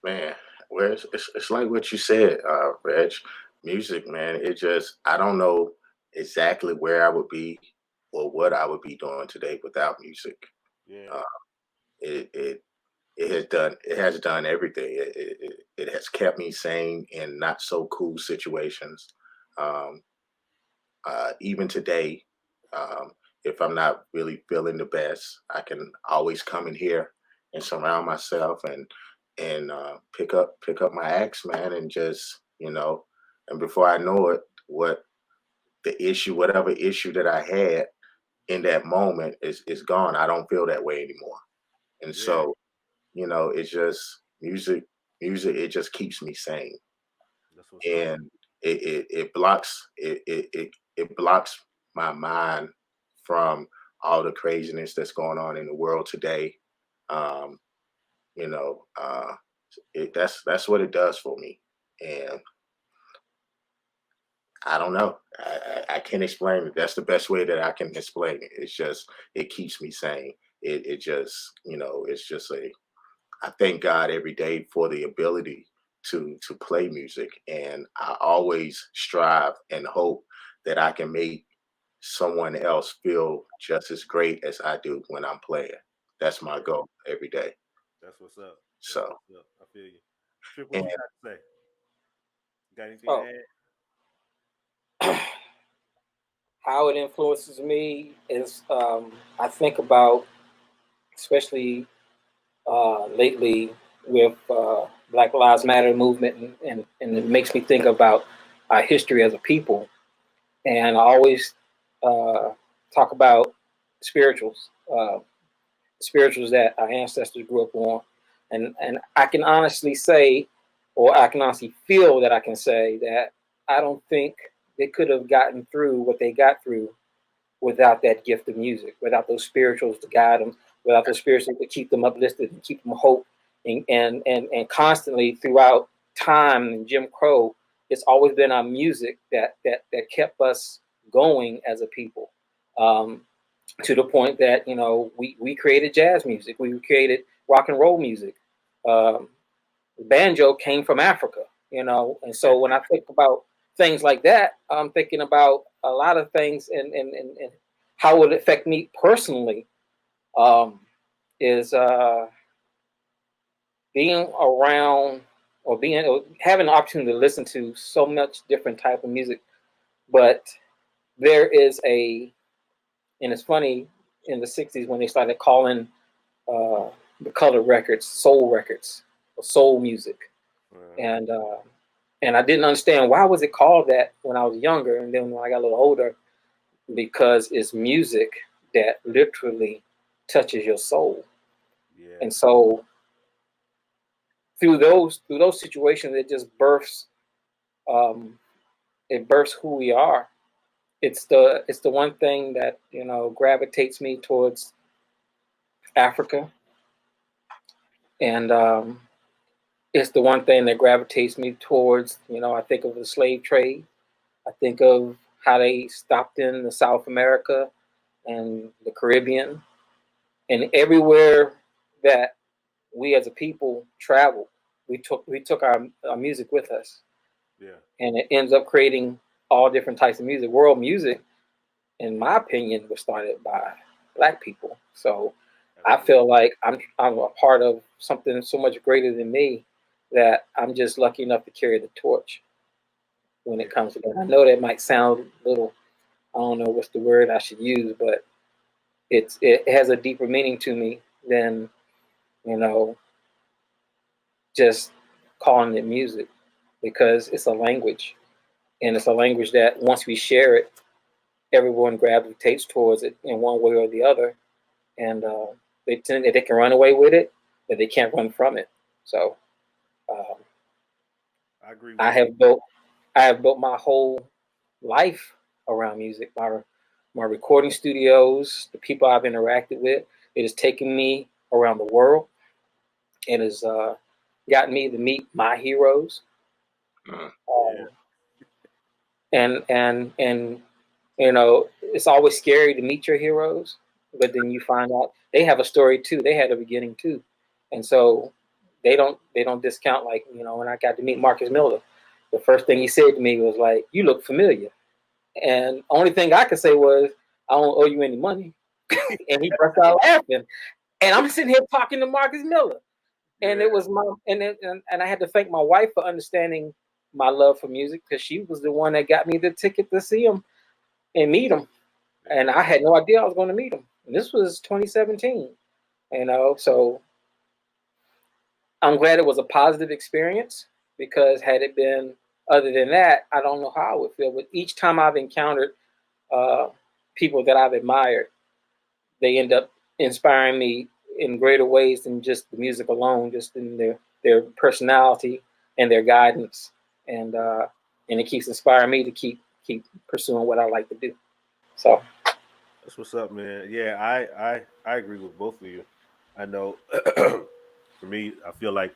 Man, well, it's like what you said, Reg. Music, man. It just, I don't know exactly where I would be or what I would be doing today without music. Yeah, Uh, it it it has done everything. It has kept me sane in not so cool situations. Um, Even today, um, if I'm not really feeling the best, I can always come in here and surround myself and pick up my axe, man, and just, and before I know it, whatever issue that I had in that moment is gone. I don't feel that way anymore, and yeah, so it's just music. Music, it just keeps me sane, that's what's up. and it blocks my mind from all the craziness that's going on in the world today. Um, you know, that's what it does for me, and I don't know. I can't explain it. That's the best way that I can explain it. It's just it keeps me sane. It just it's just I thank God every day for the ability to play music, and I always strive and hope that I can make someone else feel just as great as I do when I'm playing. That's my Yeah, goal every day. that's what's up. That's So, what's up. I feel you. Trick, what and you got to say? Got anything to Oh, add? how it influences me is I think about, especially lately with Black Lives Matter movement, and it makes me think about our history as a people. And I always uh, talk about spirituals, spirituals that our ancestors grew up on. And I can honestly say, or I can honestly feel that I can say that I don't think they could have gotten through what they got through without that gift of music, without those spirituals to guide them, without those spirituals to keep them uplifted and keep them hope, and constantly throughout time and Jim Crow, it's always been our music that kept us going as a people. To the point that we created jazz music, we created rock and roll music. Banjo came from Africa, and so when I think about things like that, I'm thinking about a lot of things and how it would affect me personally. Is being around or having the opportunity to listen to so much different type of music, but there is and it's funny, in the 60s when they started calling the colored records soul records or soul music. And I didn't understand why was it called that when I was younger, and then when I got a little older, because it's music that literally touches your soul. Yeah. And so through those situations, it just births who we are. It's the one thing that gravitates me towards Africa, and it's the one thing that gravitates me towards. I think of the slave trade. I think of how they stopped in the South America and the Caribbean, and everywhere that we as a people traveled, we took our music with us. Yeah. And it ends up creating all different types of music. World music, in my opinion, was started by Black people. So I feel like I'm a part of something so much greater than me, that I'm just lucky enough to carry the torch when it comes to that. I know that might sound a little, I don't know what's the word I should use, but it has a deeper meaning to me than just calling it music, because it's a language, and it's a language that once we share it, everyone gravitates towards it in one way or the other, and they can run away with it, but they can't run from it. So I agree with I have built my whole life around music. My recording studios, the people I've interacted with, it has taken me around the world. It has gotten me to meet my heroes. And it's always scary to meet your heroes, but then you find out they have a story too. They had a beginning too, and so they don't discount. Like when I got to meet Marcus Miller, the first thing he said to me was like, "You look familiar," and only thing I could say was, "I don't owe you any money," and he burst out laughing. And I'm sitting here talking to Marcus Miller, and it was and I had to thank my wife for understanding my love for music, because she was the one that got me the ticket to see him and meet him. And I had no idea I was going to meet him. And this was 2017, so I'm glad it was a positive experience, because had it been other than that, I don't know how I would feel. But each time I've encountered people that I've admired, they end up inspiring me in greater ways than just the music alone, just in their personality and their guidance. And it keeps inspiring me to keep pursuing what I like to do. So that's what's up, man. Yeah, I agree with both of you. I know for me, I feel like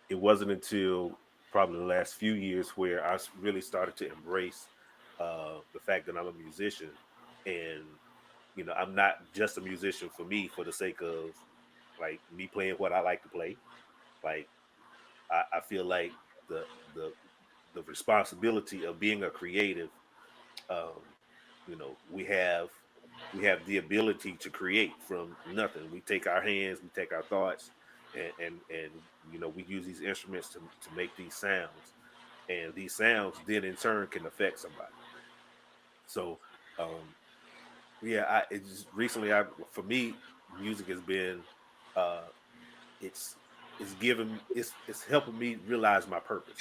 it wasn't until probably the last few years where really started to embrace the fact that I'm a musician, and I'm not just a musician for me for the sake of like me playing what I like to play. Like I feel like the the responsibility of being a creative. Um, we have the ability to create from nothing. We take our hands, we take our thoughts, and we use these instruments to make these sounds, and these sounds then in turn can affect somebody. So um, yeah, it's just recently, I for me, music has been uh, it's it's helping me realize my purpose.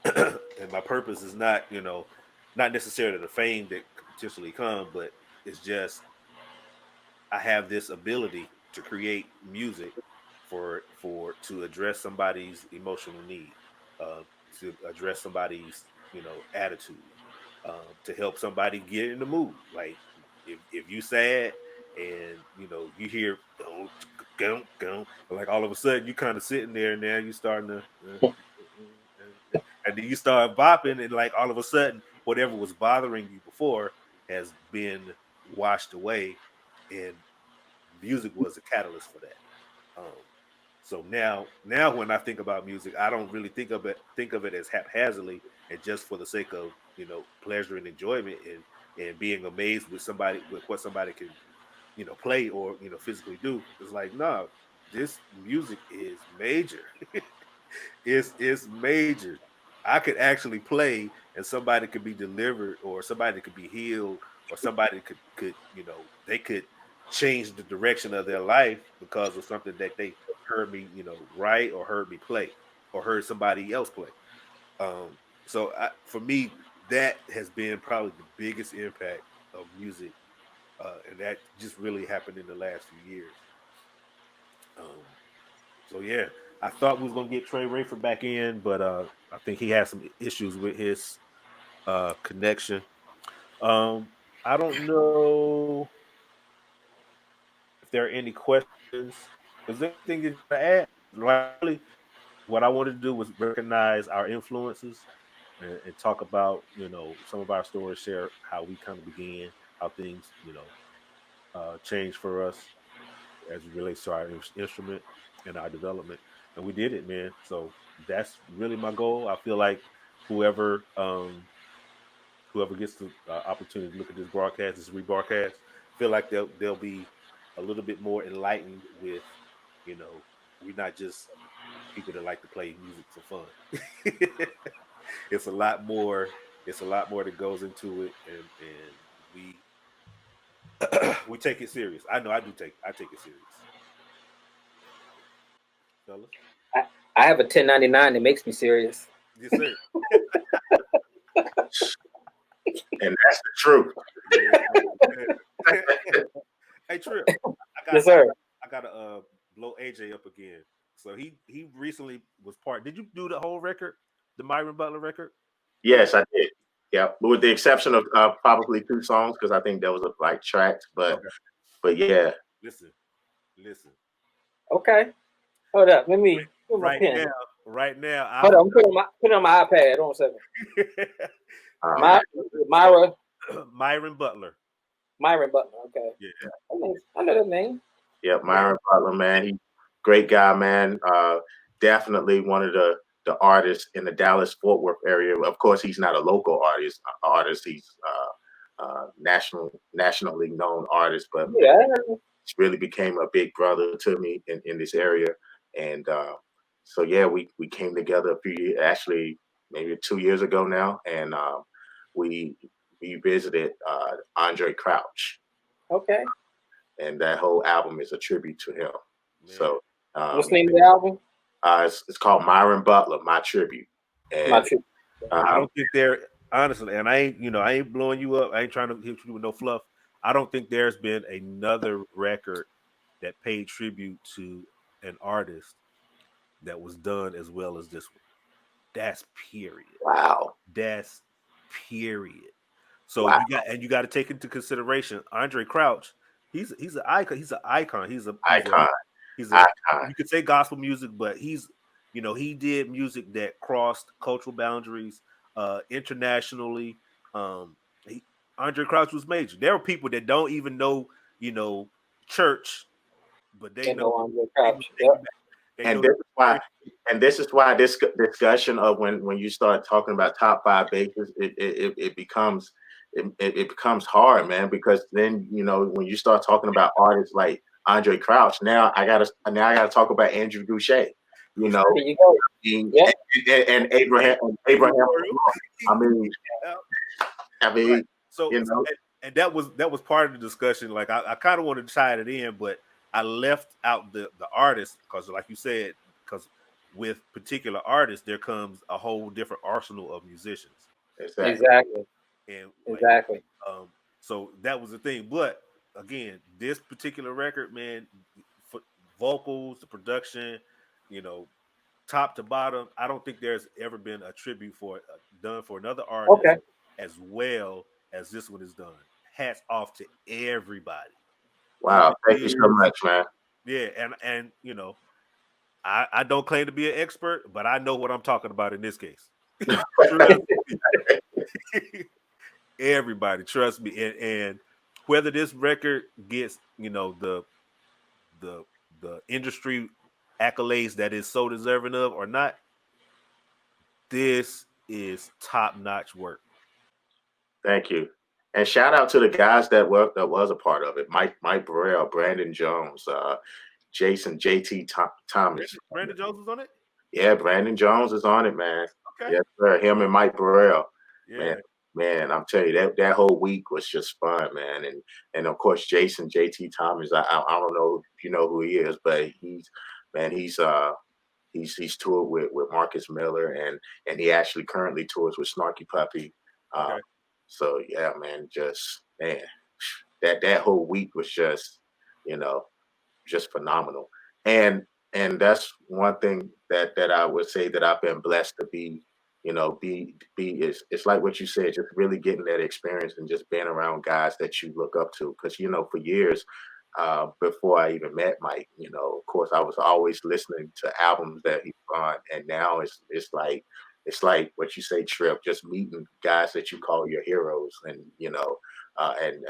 And my purpose is not necessarily the fame that could potentially come, but it's just I have this ability to create music to address somebody's emotional need, uh, to address somebody's attitude, to help somebody get in the mood. Like if you sad and you hear like all of a sudden you kind of sitting there and now you starting to and then you start bopping, and like all of a sudden, whatever was bothering you before has been washed away, and music was a catalyst for that. So now when I think about music, I don't really think of it as haphazardly and just for the sake of pleasure and enjoyment and being amazed with what somebody can play or physically do. It's like, no, this music is major. It's major. I could actually play and somebody could be delivered or somebody could be healed or somebody could they could change the direction of their life because of something that they heard me write or heard me play or heard somebody else play. For me, that has been probably the biggest impact of music, and that just really happened in the last few years. Um, so yeah, I thought we was gonna get Trey Rayford back in, but I think he has some issues with his connection. I don't know if there are any questions. Is there anything you to add? Like, really, what I wanted to do was recognize our influences and talk about some of our stories, share how we kind of began, how things changed for us as it relates to our instrument and our development. And we did it, man. So that's really my goal. I feel like whoever whoever gets the opportunity to look at this rebroadcast, feel like they'll be a little bit more enlightened with, we're not just people that like to play music for fun. it's a lot more. It's a lot more that goes into it, and we we take it serious. I know I take it serious, fellas. I, I have a 1099 that makes me serious. Yes, sir. And that's the truth. Hey, Trip. Yes, sir. I gotta blow AJ up again. So he recently was part. Did you do the whole record, the Myron Butler record? Yes, I did. Yeah, with the exception of probably 2 songs because I think that was like tracks, Okay. but yeah. Listen. Okay. Hold up. Let me put my Right pen. now, right now. Hold on. I'm putting it on my iPad. Hold on a second. Myron Butler. Myron Butler. Okay. Yeah. I know that name. Yeah, Myron Butler, man. He great guy, man. Definitely one of the artists in the Dallas Fort Worth area. Of course, he's not a local artist. He's nationally known artist, but Yeah. he really became a big brother to me in this area. And so yeah, we came together a few years, actually maybe 2 years ago now, and we visited Andre Crouch. Okay. And that whole album is a tribute to him. Man. So what's the name of the album? It's called Myron Butler, My Tribute. And My Tribute. I don't think they're honestly, and I ain't blowing you up. I ain't trying to hit you with no fluff. I don't think there's been another record that paid tribute to an artist that was done as well as this one. That's period. Wow. That's period. So you got to take into consideration Andre Crouch. He's an icon. He's an icon. He's a icon. You could say gospel music, but he did music that crossed cultural boundaries internationally. Andre Crouch was major. There are people that don't even know church, but they know Andre Crouch. And this is why this discussion of when you start talking about top 5 bases, it becomes hard, man, because then when you start talking about artists like Andre Crouch, now I gotta talk about Andrew Boucher, There you go. and Abraham. I mean, so and that was part of the discussion. Like I kind of wanted to tie it in, but I left out the artist because, like you said, because with particular artists there comes a whole different arsenal of musicians. Exactly. And exactly. So that was the thing. But again, this particular record, man, vocals, the production, top to bottom, I don't think there's ever been a tribute done for another artist as well as this one is done. Hats off to everybody. Wow, thank you so much, man. Yeah, and I don't claim to be an expert, but I know what I'm talking about in this case. Trust me. Everybody, trust me. And whether this record gets, the the the industry accolades that is so deserving of or not, this is top-notch work. Thank you. And shout out to the guys that was a part of it. Mike Burrell, Brandon Jones, Jason JT Thomas. Brandon Jones was on it? Yeah, Brandon Jones is on it, man. Okay. Yes, sir. Him and Mike Burrell. Yeah. Man, I'm telling you, that whole week was just fun, man. And of course Jason JT Thomas, I don't know if you know who he is, but he's toured with Marcus Miller, and he actually currently tours with Snarky Puppy. Okay. So yeah, man, just man, that whole week was just, just phenomenal. And that's one thing that I would say that I've been blessed to be, is it's like what you said, just really getting that experience and just being around guys that you look up to. Because for years, before I even met Mike, of course I was always listening to albums that he's on, and now it's like what you say, Trip, just meeting guys that you call your heroes, and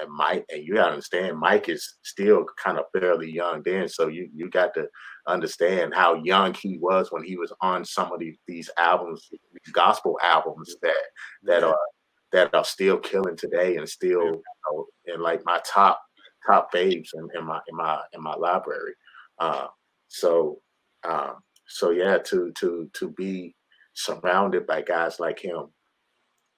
Mike, and you gotta understand, Mike is still kind of fairly young then, so you got to understand how young he was when he was on some of these albums, these gospel albums that Yeah. are still killing today, and still in like my top faves in my library. Uh, so so yeah, to be surrounded by guys like him,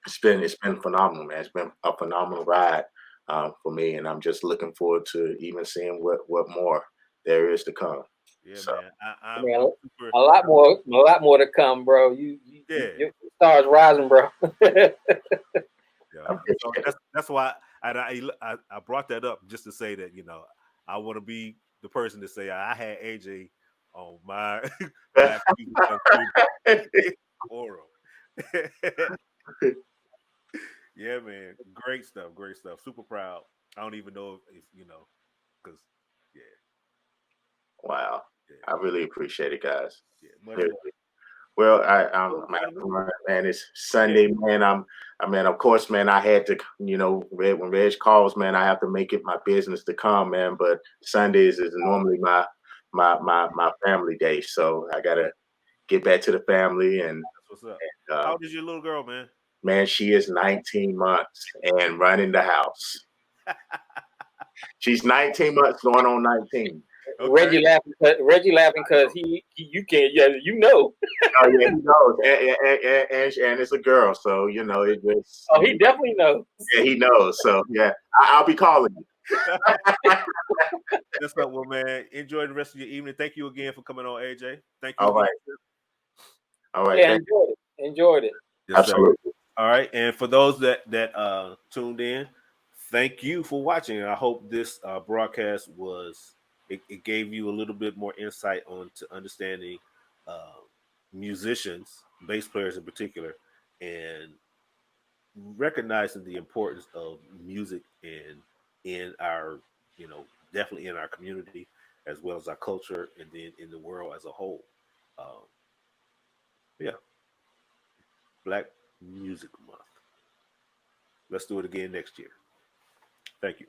it's been phenomenal, man. It's been a phenomenal ride for me, and I'm just looking forward to even seeing what more there is to come. Yeah, So man. I'm Man, super. a lot more to come, bro. Your stars rising, bro. Yeah. So that's why I brought that up just to say that I want to be the person to say I had AJ on my Black Music Unfiltered forum. Yeah, man, great stuff, great stuff. Super proud. I don't even know if because yeah, wow, yeah, I really appreciate it, guys. yeah, much Really. love. Well, Well, gentlemen, man, it's Sunday, man. I mean, of course, man, I had to, when Reg calls, man, I have to make it my business to come, man. But Sundays is normally my family day, so I gotta get back to the family. And that's what's up. How uh, old is your little girl, man? man, she is 19 months and running the house. She's 19 months, going on 19. Reggie Okay. laughing because you can't. Yeah, you know. Oh yeah, he knows, and it's a girl, so it just. Oh, he definitely knows. Yeah, he knows. So yeah, I'll be calling you. That's up, well, man. Enjoy the rest of your evening. Thank you again for coming on, AJ. Thank you All again. right, all right. Yeah, enjoyed it. Yes, sir. Absolutely. All right, and for those that tuned in, thank you for watching. I hope this broadcast it gave you a little bit more insight on to understanding uh, musicians, bass players in particular, and recognizing the importance of music in our definitely in our community as well as our culture and then in the world as a whole. Um, yeah, Black Music Month. Let's do it again next year. Thank you.